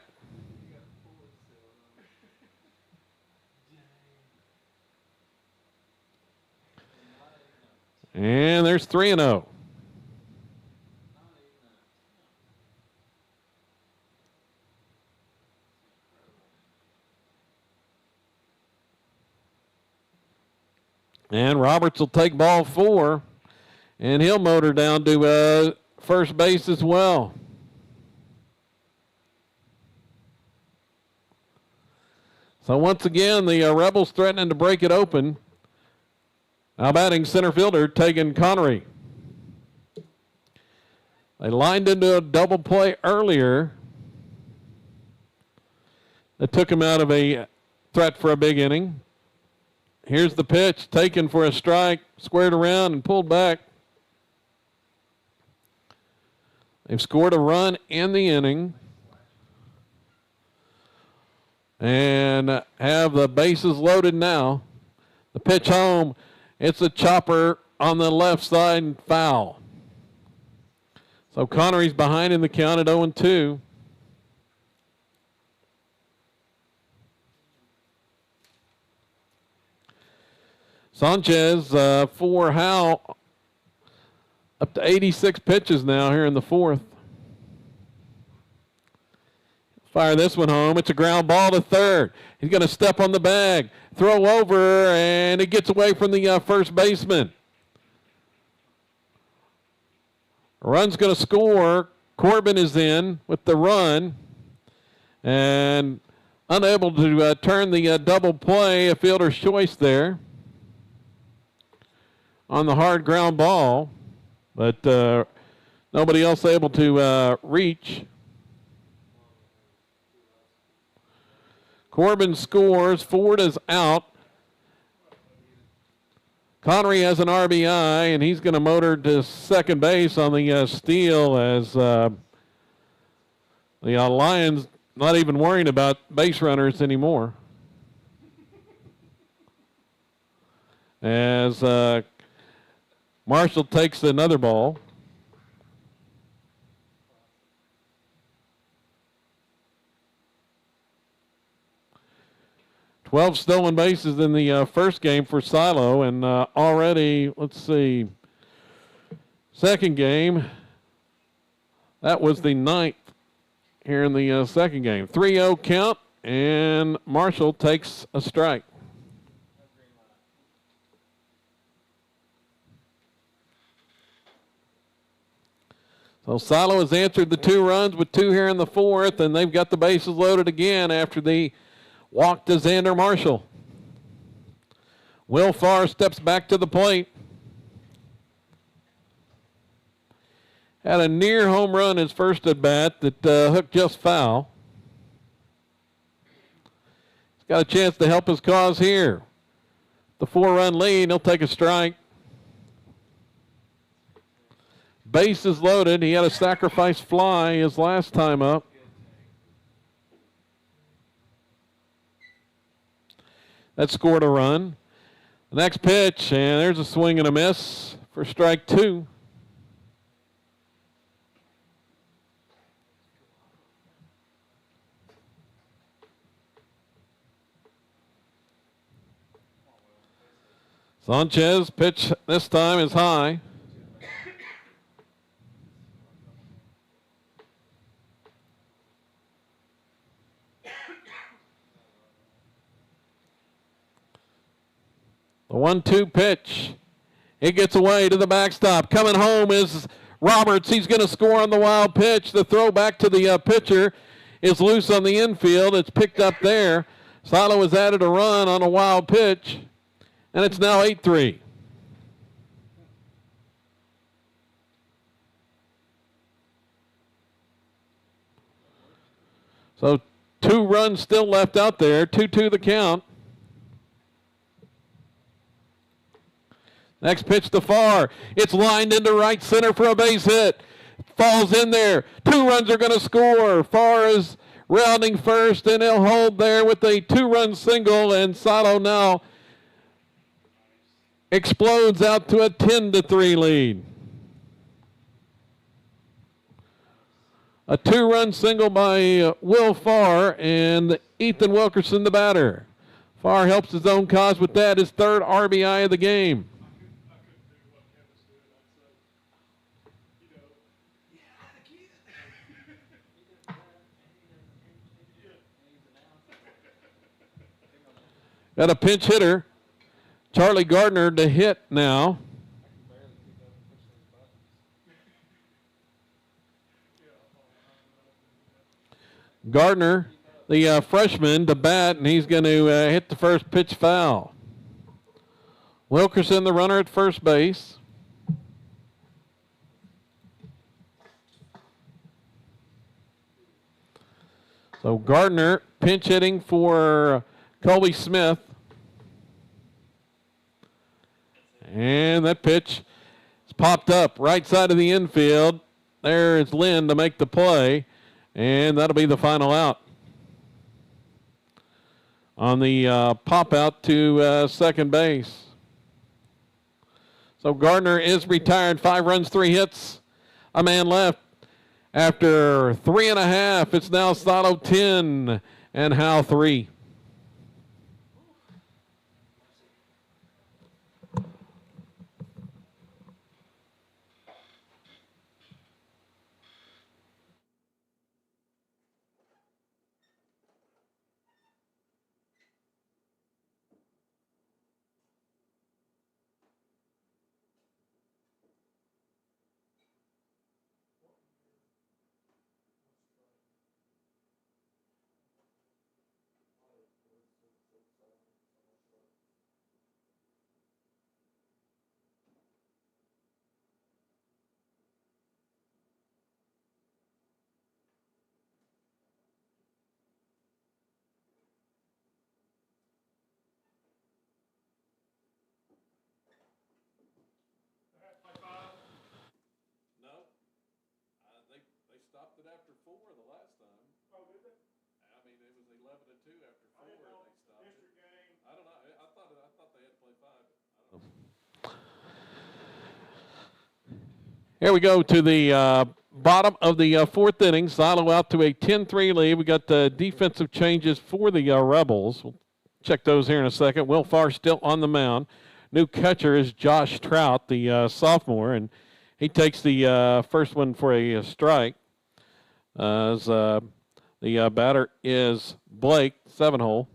And there's 3-0. And Roberts will take ball 4, and he'll motor down to first base as well. So once again, the Rebels threatening to break it open. Now batting center fielder, Tegan Connery. They lined into a double play earlier. That took him out of a threat for a big inning. Here's the pitch, taken for a strike, squared around and pulled back. They've scored a run in the inning and have the bases loaded now. The pitch home. It's a chopper on the left side and foul. So Connery's behind in the count at 0-2. Sanchez for Howe. Up to 86 pitches now here in the 4th. Fire this one home. It's a ground ball to third. He's going to step on the bag. Throw over, and it gets away from the first baseman. Run's going to score. Corbin is in with the run. And unable to turn the double play, a fielder's choice there on the hard ground ball. But nobody else able to reach. Corbin scores. Ford is out. Connery has an RBI, and he's going to motor to second base on the steal as the Lions not even worrying about base runners anymore. as Marshall takes another ball. Twelve stolen bases in the first game for Silo, and already, let's see, second game, that was the 9th here in the second game. 3-0 count, and Marshall takes a strike. So Silo has answered the 2 runs with 2 here in the 4th, and they've got the bases loaded again after the walk to Xander Marshall. Will Farr steps back to the plate. Had a near home run his first at bat that hooked just foul. He's got a chance to help his cause here. The 4-run lead, he'll take a strike. Bases loaded. He had a sacrifice fly his last time up. That scored a run. The next pitch, and there's a swing and a miss for strike 2. Sanchez pitch this time is high. The 1-2 pitch. It gets away to the backstop. Coming home is Roberts. He's going to score on the wild pitch. The throw back to the pitcher is loose on the infield. It's picked up there. Silo has added a run on a wild pitch, and it's now 8-3. So 2 runs still left out there. 2-2 the count. Next pitch to Farr. It's lined into right center for a base hit. Falls in there. 2 runs are going to score. Farr is rounding first, and he'll hold there with a 2-run single, and Silo now explodes out to a 10-3 lead. A 2-run single by Will Farr and Ethan Wilkerson, the batter. Farr helps his own cause with that, his 3rd RBI of the game. Got a pinch hitter, Charlie Gardner, to hit now. Gardner, the freshman, to bat, and he's going to hit the first pitch foul. Wilkerson, the runner at first base. So Gardner pinch hitting for Colby Smith. And that pitch is popped up right side of the infield. There is Lynn to make the play, and that'll be the final out. On the pop out to second base. So Gardner is retired. 5 runs, 3 hits, a man left. After 3.5, it's now Silo 10 and Howe 3. Stopped it after 4 the last time. Oh, did they? I mean, it was 11-2 after 4. They stopped District game. it. I don't know. I thought they had to play 5. I don't know. Here we go to the bottom of the fourth inning. Silo out to a 10-3 lead. We got the defensive changes for the Rebels. We'll check those here in a second. Will Farr still on the mound. New catcher is Josh Trout, the sophomore, and he takes the first one for a strike. As the batter is Blake, 7-hole.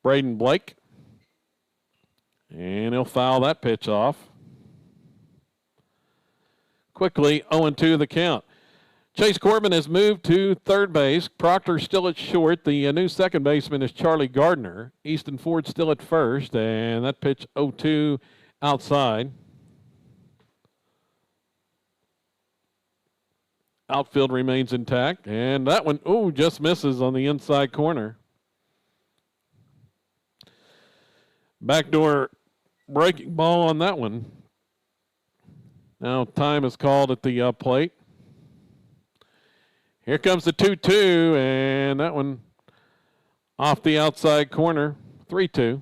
Braden Blake. And he'll foul that pitch off. Quickly, 0-2 the count. Chase Corbin has moved to third base. Proctor still at short. The new second baseman is Charlie Gardner. Easton Ford still at first, and that pitch 0-2 outside. Outfield remains intact, and that one, just misses on the inside corner. Backdoor breaking ball on that one. Now time is called at the plate. Here comes the 2-2, and that one off the outside corner, 3-2.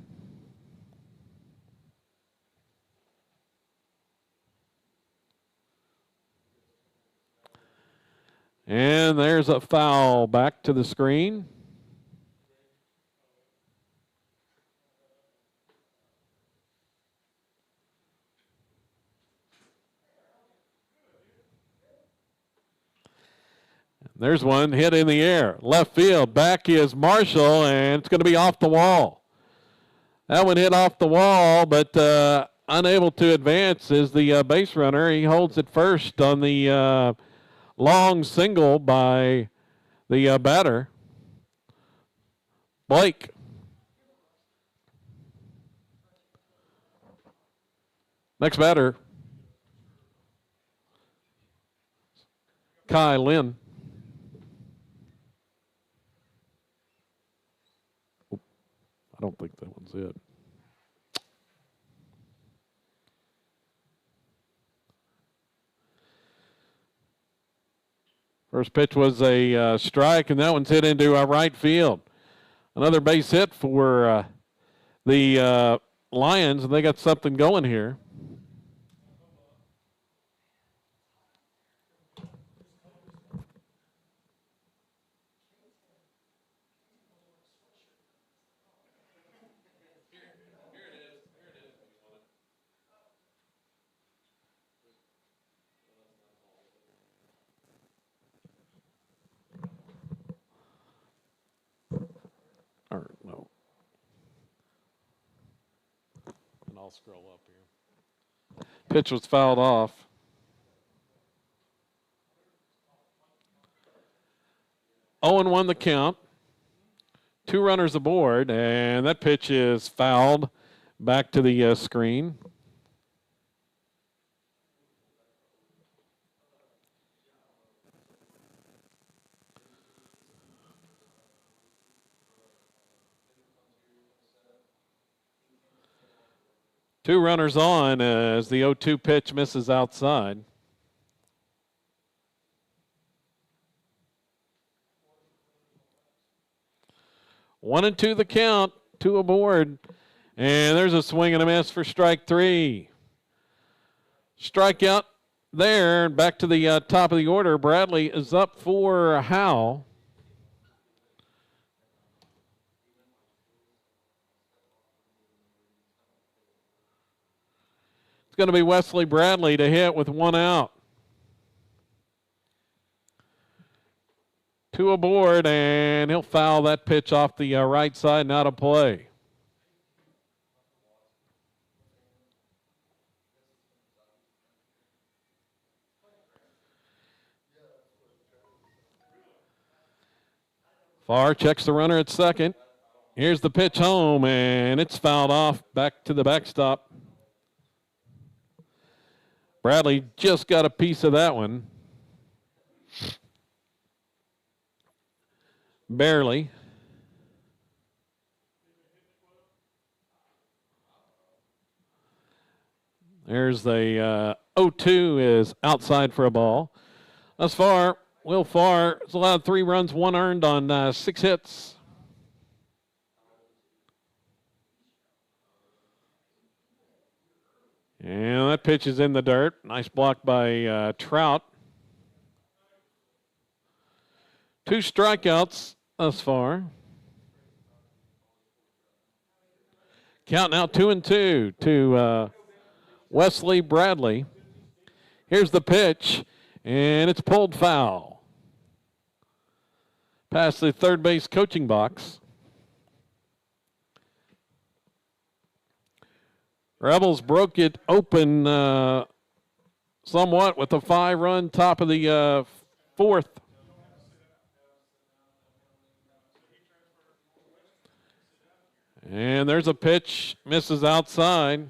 And there's a foul back to the screen. There's one hit in the air. Left field. Back is Marshall, and it's going to be off the wall. That one hit off the wall, but unable to advance is the base runner. He holds it first on the long single by the batter, Blake. Next batter, Kai Lynn. I don't think that one's it. First pitch was a strike, and that one's hit into right field. Another base hit for the Lions, and they got something going here. Or no. And I'll scroll up here. Pitch was fouled off. Owen won the count. 2 runners aboard, and that pitch is fouled back to the screen. Two runners on as the 0-2 pitch misses outside. One and two the count, 2 aboard. And there's a swing and a miss for strike 3. Strikeout there, back to the top of the order. Bradley is up for Howe. Going to be Wesley Bradley to hit with 1 out. 2 aboard, and he'll foul that pitch off the right side and out of play. Farr checks the runner at second. Here's the pitch home, and it's fouled off back to the backstop. Bradley just got a piece of that one. Barely. There's the 0-2 is outside for a ball. Thus far, Will Farr has allowed 3 runs, 1 earned on 6 hits. And that pitch is in the dirt. Nice block by Trout. 2 strikeouts thus far. Count now 2-2 to Wesley Bradley. Here's the pitch, and it's pulled foul. Past the third base coaching box. Rebels broke it open somewhat with a 5-run top of the 4th. And there's a pitch, misses outside.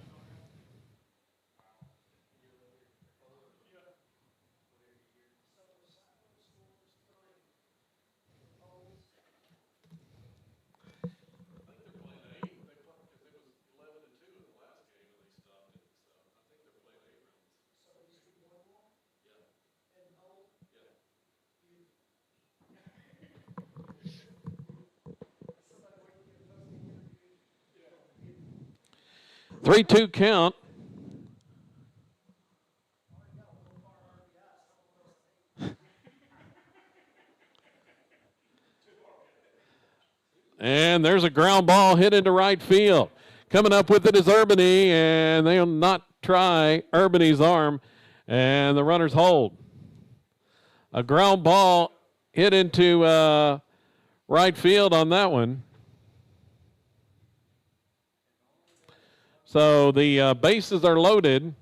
Three-two count. And there's a ground ball hit into right field. Coming up with it is Urbany, and they'll not try Urbany's arm, and the runners hold. A ground ball hit into right field on that one. So the bases are loaded.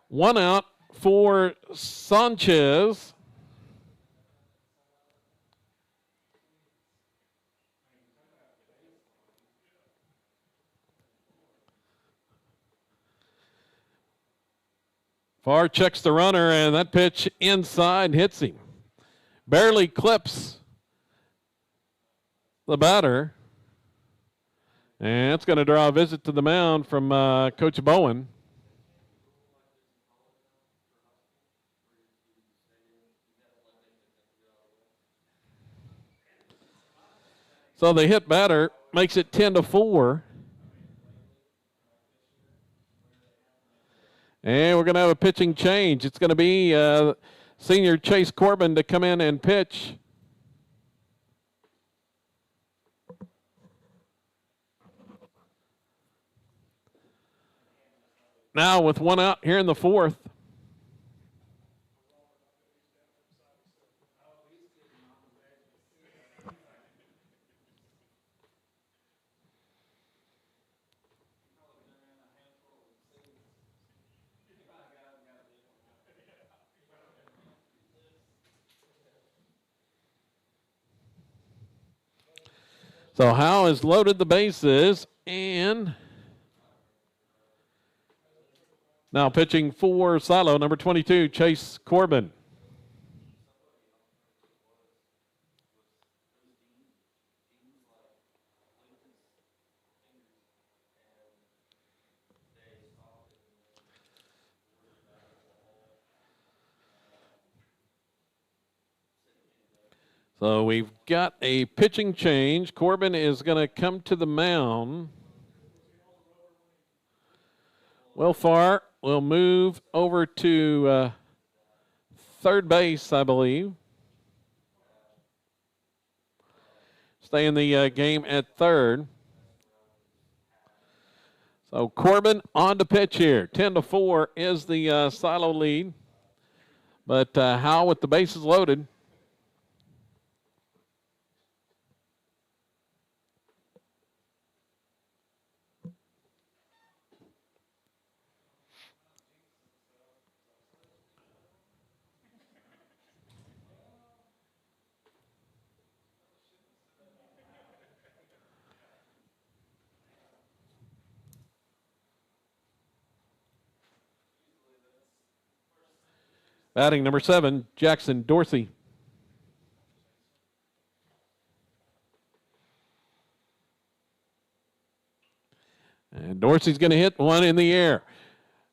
1 out for Sanchez. Farr checks the runner, and that pitch inside hits him. Barely clips the batter. And it's going to draw a visit to the mound from Coach Bowen. So the hit batter makes it 10-4. And we're going to have a pitching change. It's going to be senior Chase Corbin to come in and pitch. Now with 1 out here in the 4th. So Howe has loaded the bases, and now pitching for Silo, number 22, Chase Corbin. So we've got a pitching change. Corbin is going to come to the mound. Will Farr will move over to third base, I believe. Stay in the game at third. So Corbin on to pitch here. 10-4 is the Silo lead. But Howe with the bases loaded. Batting number 7, Jackson Dorsey. And Dorsey's going to hit one in the air.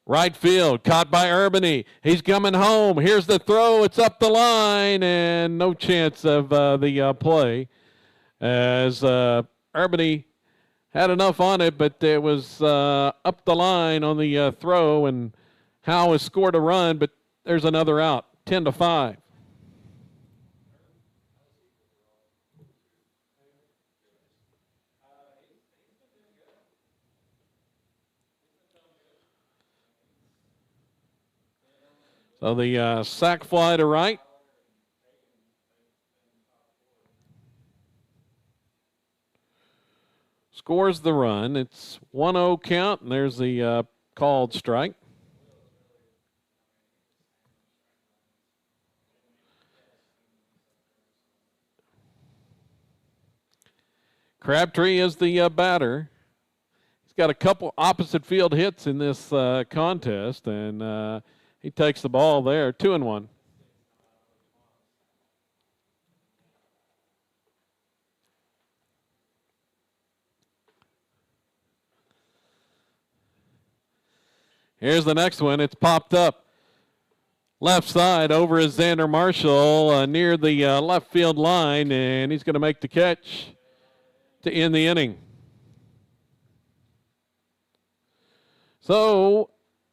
Right field, caught by Urbany. He's coming home. Here's the throw. It's up the line, and no chance of the play as Urbany had enough on it, but it was up the line on the throw, and Howe has scored a run, but there's another out, 10-5. So the sack fly to right. Scores the run. It's 1-0 count, and there's the called strike. Crabtree is the batter. He's got a couple opposite field hits in this contest, and he takes the ball there, 2-1. Here's the next one. It's popped up. Left side over is Xander Marshall near the left field line, and he's going to make the catch to end the inning. So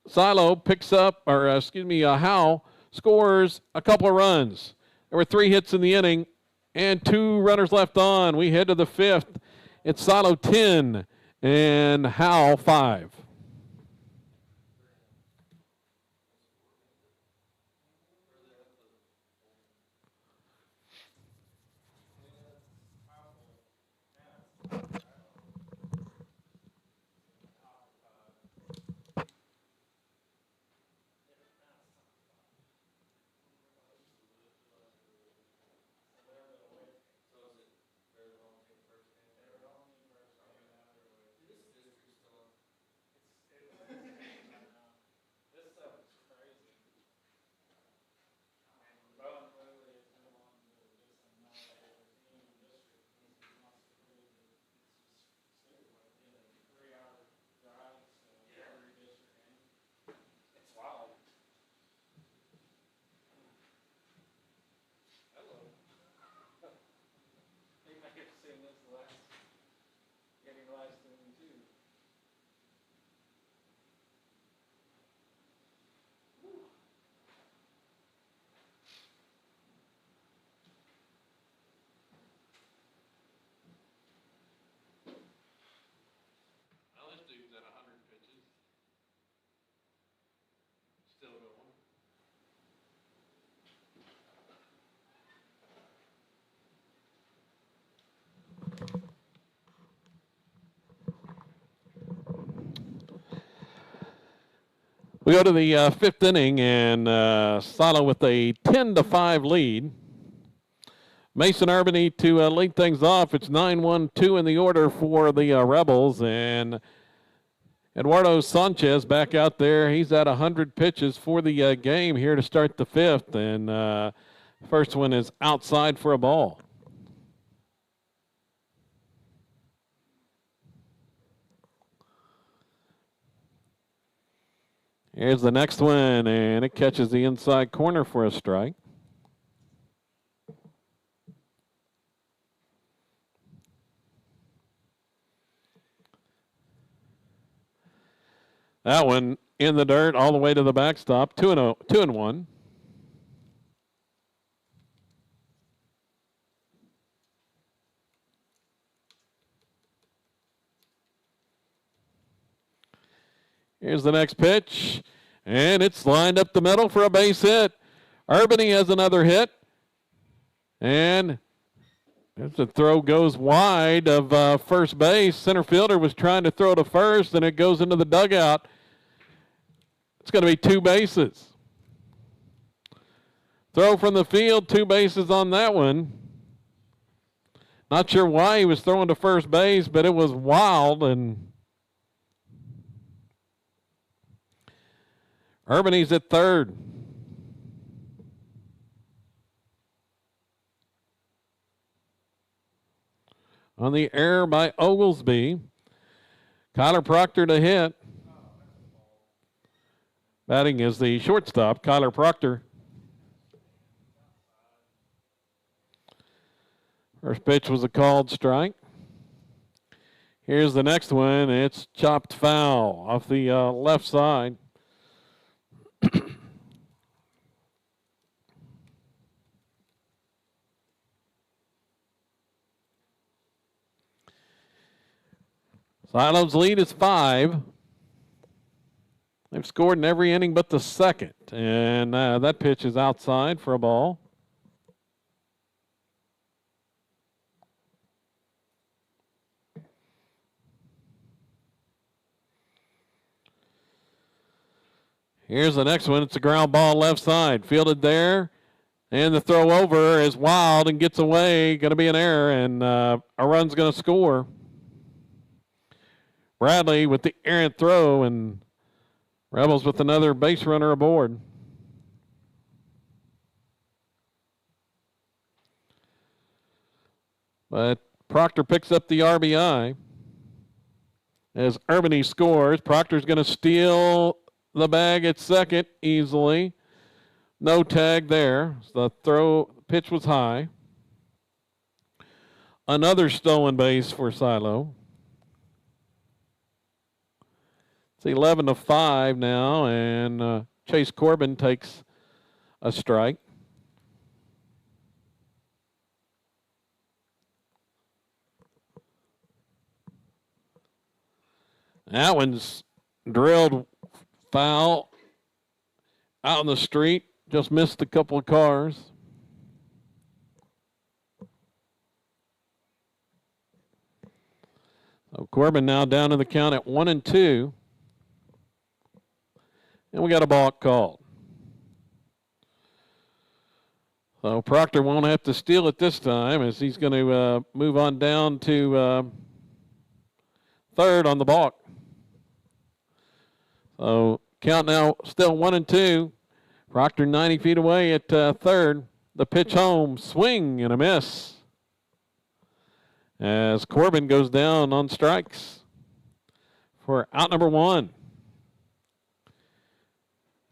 Silo picks up, Howe scores a couple of runs. There were 3 hits in the inning and 2 runners left on. We head to the 5th. It's Silo 10 and Howe 5. We go to the 5th inning, and Silo with a 10-5 lead. Mason Urbany to lead things off. It's 9-1-2 in the order for the Rebels, and Eduardo Sanchez back out there. He's at 100 pitches for the game here to start the 5th, and first one is outside for a ball. Here's the next one, and it catches the inside corner for a strike. That one in the dirt all the way to the backstop, 2-1. Here's the next pitch, and it's lined up the middle for a base hit. Urbany has another hit, and as the throw goes wide of first base. Center fielder was trying to throw to first, and it goes into the dugout. It's going to be 2 bases. Throw from the field, 2 bases on that one. Not sure why he was throwing to first base, but it was wild, and Urbany's at third. On the error by Oglesby. Kyler Proctor to hit. Batting is the shortstop, Kyler Proctor. First pitch was a called strike. Here's the next one. It's chopped foul off the left side. Silo's lead is 5. They've scored in every inning but the second. And that pitch is outside for a ball. Here's the next one. It's a ground ball left side. Fielded there. And the throw over is wild and gets away. Going to be an error, and a run's going to score. Bradley with the errant throw, and Rebels with another base runner aboard. But Proctor picks up the RBI. As Urbany scores, Proctor's going to steal the bag at second easily. No tag there. The pitch was high. Another stolen base for Silo. It's 11-5 now, and Chase Corbin takes a strike. That one's drilled foul out in the street. Just missed a couple of cars. So Corbin now down in the count at 1-2. And we got a balk called. So Proctor won't have to steal it this time, as he's going to move on down to third on the balk. So count now still 1-2. Proctor 90 feet away at third. The pitch home, swing and a miss. As Corbin goes down on strikes for out number 1.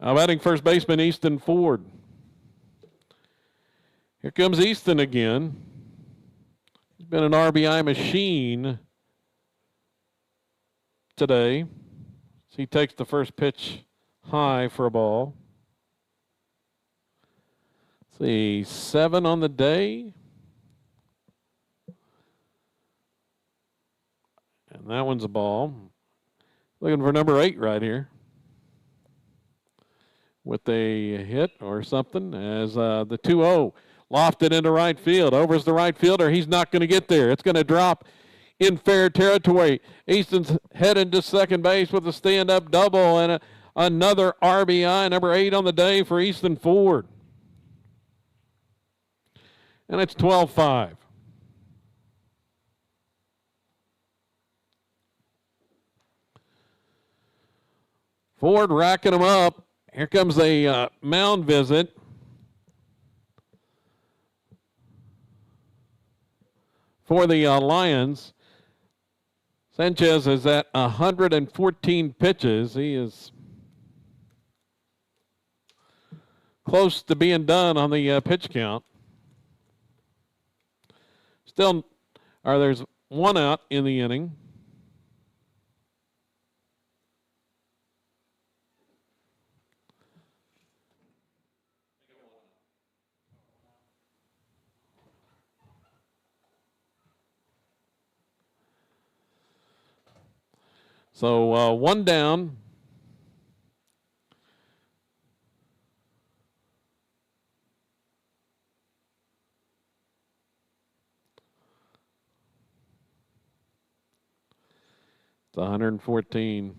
Now batting first baseman Easton Ford. Here comes Easton again. He's been an RBI machine today. So he takes the first pitch high for a ball. Let's see, 7 on the day. And that one's a ball. Looking for number 8 right here. With a hit or something, as the 2-0 lofted into right field. Over's the right fielder. He's not going to get there. It's going to drop in fair territory. Easton's headed to second base with a stand-up double and another RBI, number 8 on the day for Easton Ford. And it's 12-5. Ford racking them up. Here comes a mound visit. For the Lions. Sanchez is at 114 pitches. He is close to being done on the pitch count. Still, there's 1 out in the inning. So 1 down. It's 114.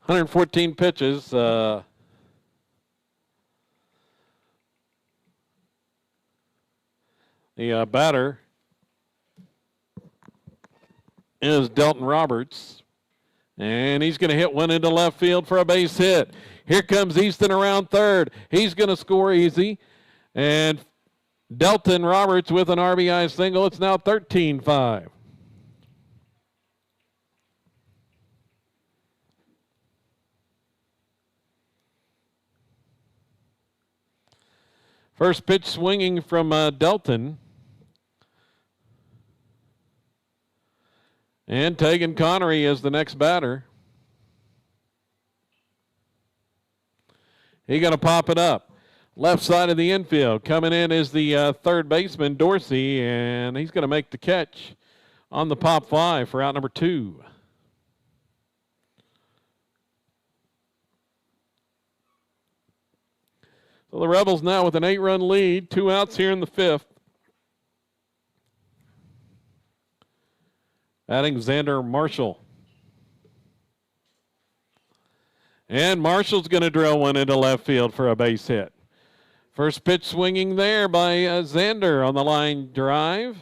114 pitches. The batter is Delton Roberts. And he's going to hit one into left field for a base hit. Here comes Easton around third. He's going to score easy. And Delton Roberts with an RBI single. It's now 13-5. First pitch swinging from Delton. And Tegan Connery is the next batter. He's going to pop it up. Left side of the infield. Coming in is the third baseman, Dorsey, and he's going to make the catch on the pop fly for out number 2. So the Rebels now with an 8-run lead, 2 outs here in the 5th. Adding Xander Marshall. And Marshall's going to drill one into left field for a base hit. First pitch swinging there by Xander on the line drive.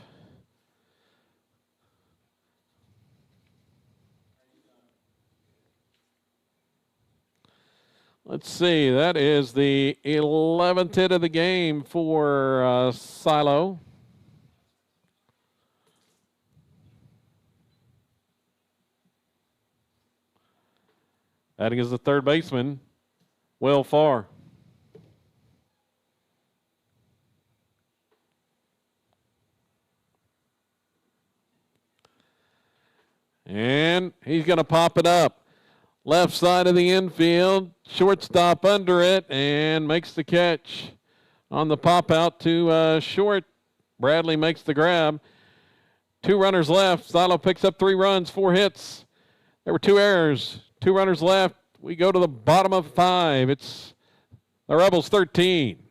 Let's see, that is the 11th hit of the game for Silo. Batting is the third baseman, Will Farr. And he's going to pop it up. Left side of the infield, shortstop under it, and makes the catch on the pop out to short. Bradley makes the grab. 2 runners left. Silo picks up 3 runs, 4 hits. There were 2 errors. 2 runners left. We go to the bottom of 5. It's the Rebels 13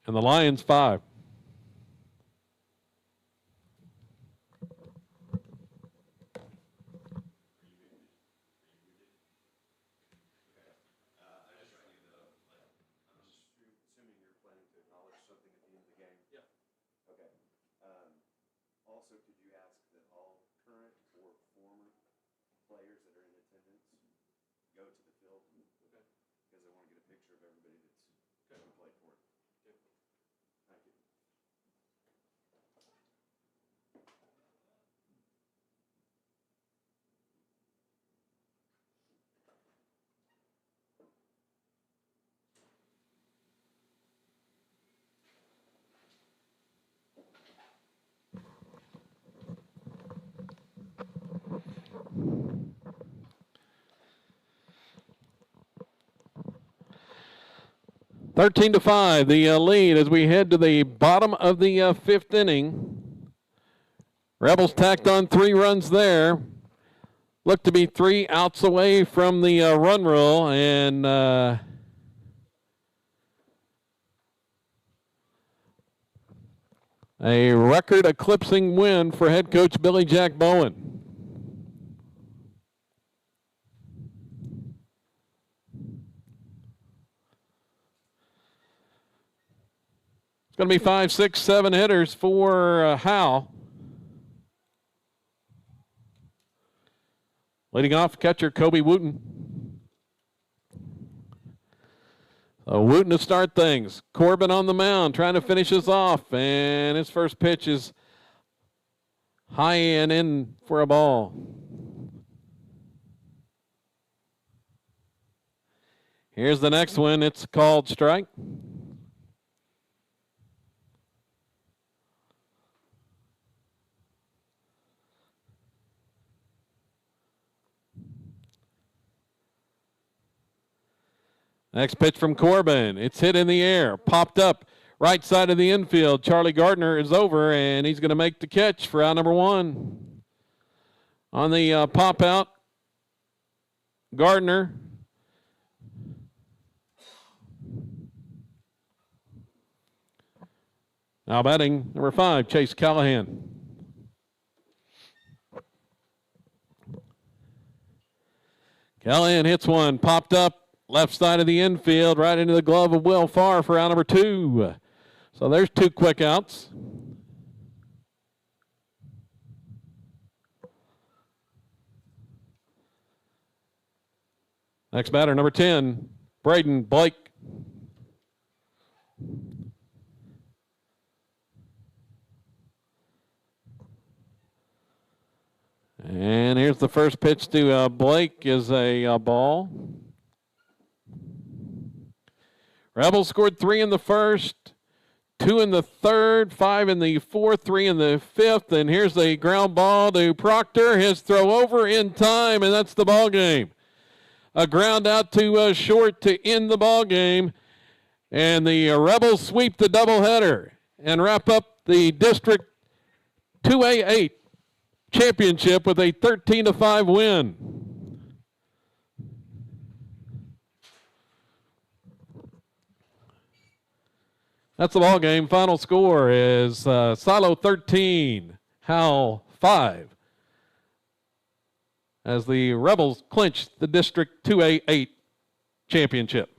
and the Lions 5. Also, could you ask that all current or former players that are in attendance go to the field? Okay. Because I want to get a picture of everybody that's going to play for it. Okay. Thank you. Thirteen to 5, the lead as we head to the bottom of the 5th inning. Rebels tacked on 3 runs there. Looked to be 3 outs away from the run rule, and a record-eclipsing win for head coach Billy Jack Bowen. It's going to be 5, 6, 7 hitters for Howe. Leading off, catcher Kobe Wooten. So Wooten to start things. Corbin on the mound, trying to finish us off, and his first pitch is high and in for a ball. Here's the next one. It's called strike. Next pitch from Corbin. It's hit in the air, popped up right side of the infield. Charlie Gardner is over, and he's going to make the catch for out number 1. On the pop out, Gardner. Now batting number 5, Chase Callahan. Callahan hits one, popped up left side of the infield, right into the glove of Will Farr for out number 2. So there's 2 quick outs. Next batter, number 10, Braden Blake. And here's the first pitch to Blake is a ball. Rebels scored 3 in the first, 2 in the third, 5 in the fourth, 3 in the fifth. And here's the ground ball to Proctor. His throw over in time, and that's the ball game. A ground out to short to end the ball game. And the Rebels sweep the doubleheader and wrap up the District 2A8 championship with a 13-5 win. That's the ball game. Final score is Silo 13, Howe 5, as the Rebels clinch the District 2A8 championship.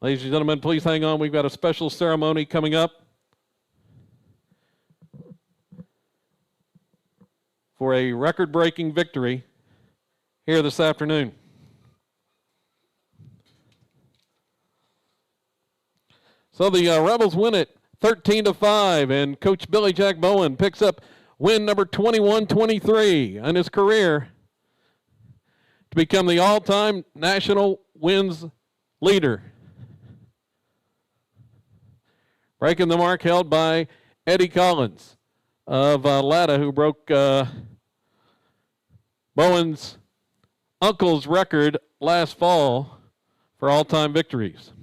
Ladies and gentlemen, please hang on. We've got a special ceremony coming up for a record-breaking victory here this afternoon. So the Rebels win it 13-5, and Coach Billy Jack Bowen picks up win number 21-23 in his career to become the all-time national wins leader, breaking the mark held by Eddie Collins of Latta, who broke Bowen's uncle's record last fall for all-time victories.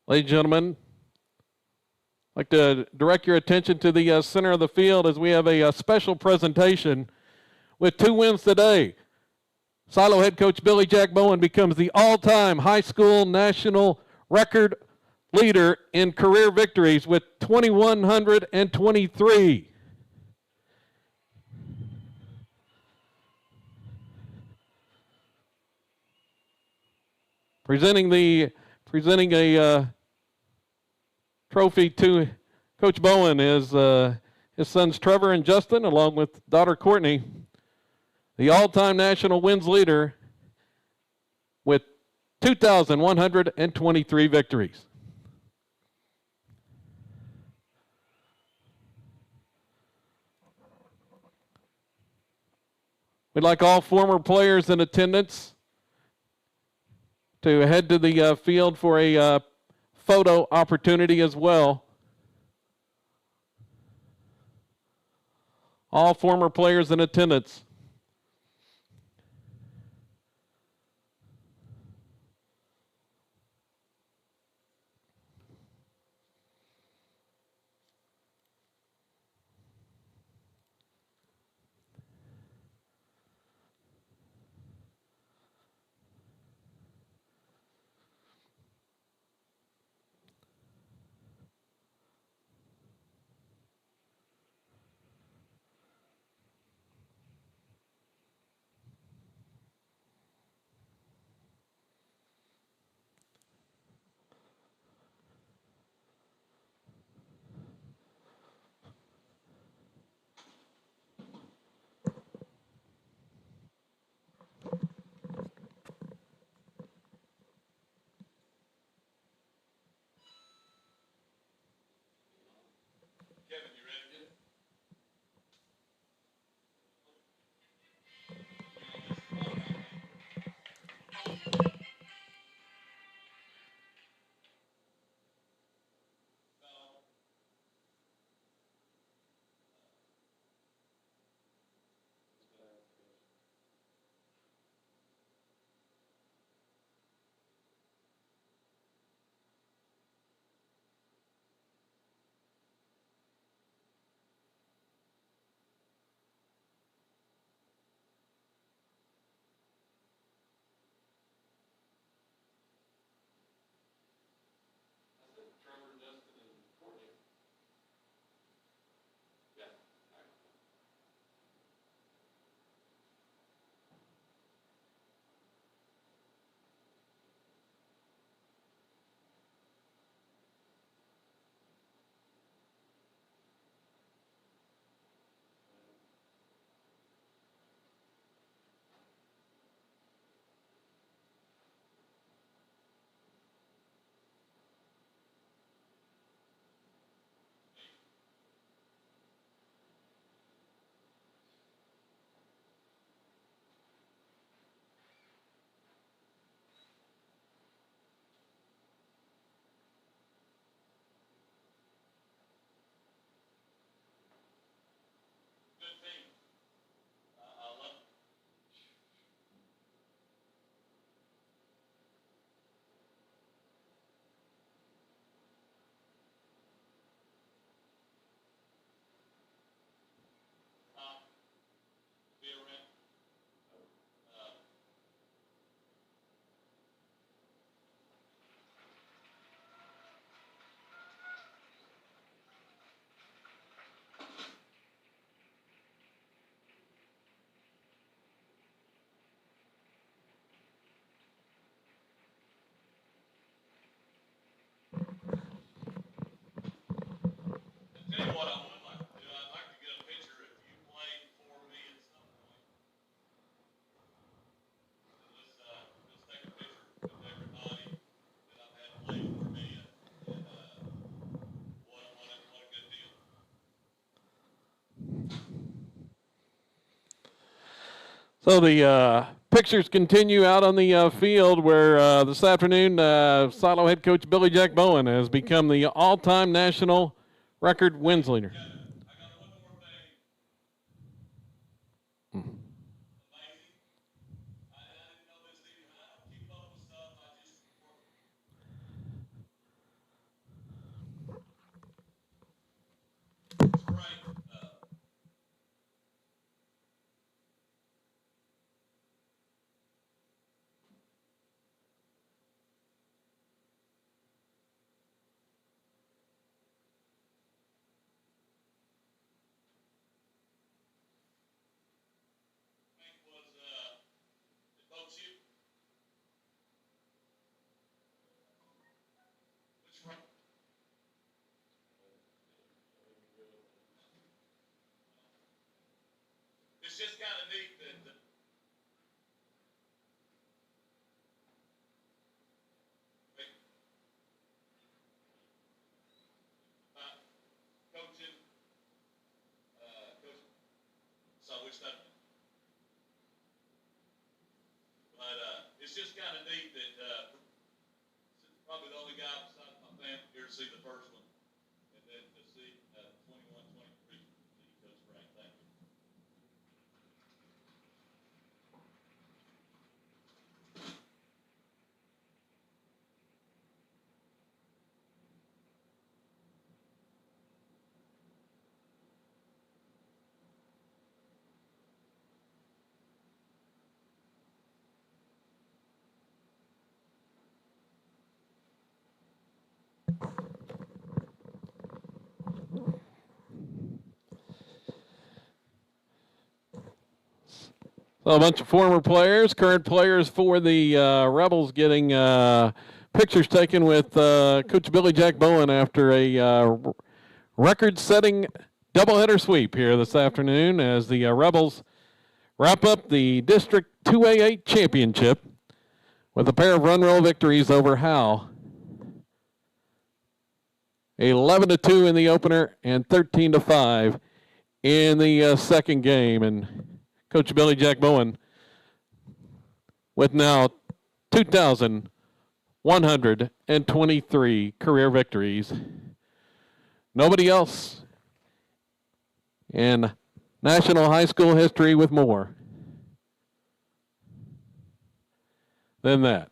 Ladies and gentlemen, I'd like to direct your attention to the center of the field as we have a special presentation with 2 wins today. Silo head coach Billy Jack Bowen becomes the all-time high school national record leader in career victories with 2,123. Presenting a trophy to Coach Bowen is his sons Trevor and Justin, along with daughter Courtney, the all-time national wins leader with 2,123 victories. We'd like all former players in attendance to head to the field for a photo opportunity as well. All former players in attendance. tell you what I would like to do. I'd like to get a picture if you played for me at some point. Let's take a picture with everybody that I've had play for me, and what a good deal. So the pictures continue out on the field where this afternoon Silo head coach Billy Jack Bowen has become the all-time national record wins leader. I got one more thing. Amazing. I didn't know this either. I don't keep up with stuff. I just work. It's great. Was it boats you? Which one? It's just kind of neat that coaching, coach. So which that. But it's just kind of neat that probably the only guy besides my family here to see the first one, and then to see 21, 23, Coach Frank. Thank you. So a bunch of former players, current players for the Rebels getting pictures taken with Coach Billy Jack Bowen after a record-setting doubleheader sweep here this afternoon as the Rebels wrap up the District 2A8 championship with a pair of run roll victories over Howe. 11-2 in the opener and 13-5 in the second game. And Coach Billy Jack Bowen with now 2,123 career victories. Nobody else in national high school history with more than that.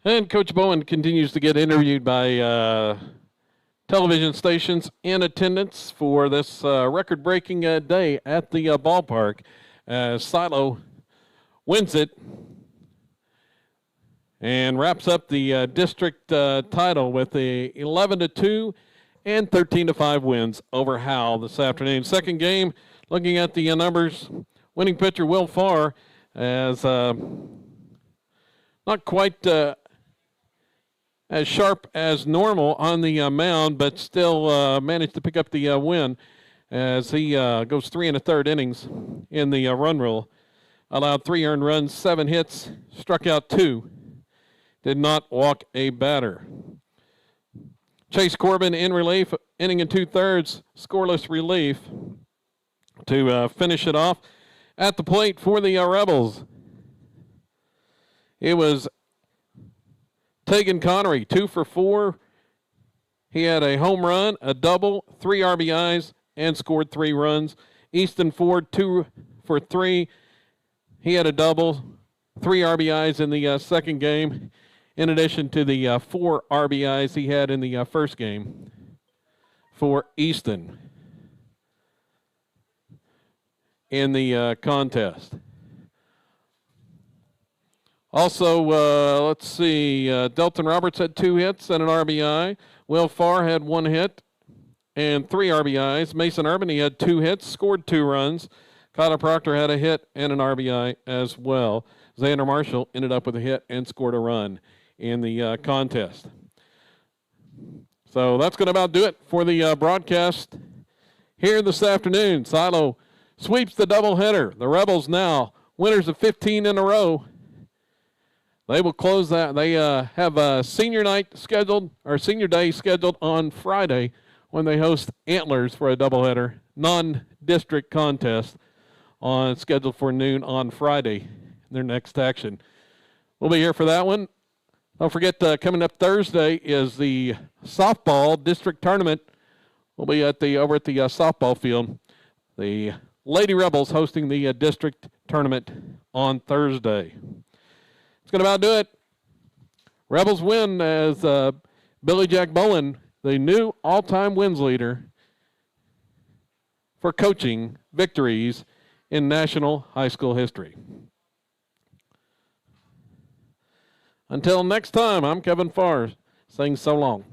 And Coach Bowen continues to get interviewed by television stations in attendance for this record-breaking day at the ballpark as Silo wins it and wraps up the district title with a 11-2 and 13-5 wins over Howe this afternoon. Second game, looking at the numbers, winning pitcher Will Farr as not quite as sharp as normal on the mound, but still managed to pick up the win as he goes 3 1/3 innings in the run rule. Allowed 3 earned runs, 7 hits, struck out 2. Did not walk a batter. Chase Corbin in relief, inning and 2/3, scoreless relief to finish it off. At the plate for the Rebels, it was Tegan Connery, 2 for 4. He had a home run, a double, 3 RBIs, and scored 3 runs. Easton Ford, 2 for 3. He had a double, 3 RBIs in the second game, in addition to the 4 RBIs he had in the first game for Easton in the contest. Also, let's see, Delton Roberts had 2 hits and an RBI. Will Farr had 1 hit and 3 RBIs. Mason Urbany had 2 hits, scored 2 runs. Kyler Proctor had a hit and an RBI as well. Xander Marshall ended up with a hit and scored a run in the contest. So that's going to about do it for the broadcast here this afternoon. Silo sweeps the doubleheader. The Rebels now winners of 15 in a row. They will close that. They have a senior night scheduled, or senior day scheduled on Friday when they host Antlers for a doubleheader, non-district contest scheduled for noon on Friday, their next action. We'll be here for that one. Don't forget, coming up Thursday is the softball district tournament. We'll be over at the softball field. The Lady Rebels hosting the district tournament on Thursday. That's going to about do it. Rebels win as Billy Jack Bowen, the new all-time wins leader for coaching victories in national high school history. Until next time, I'm Kevin Farr saying so long.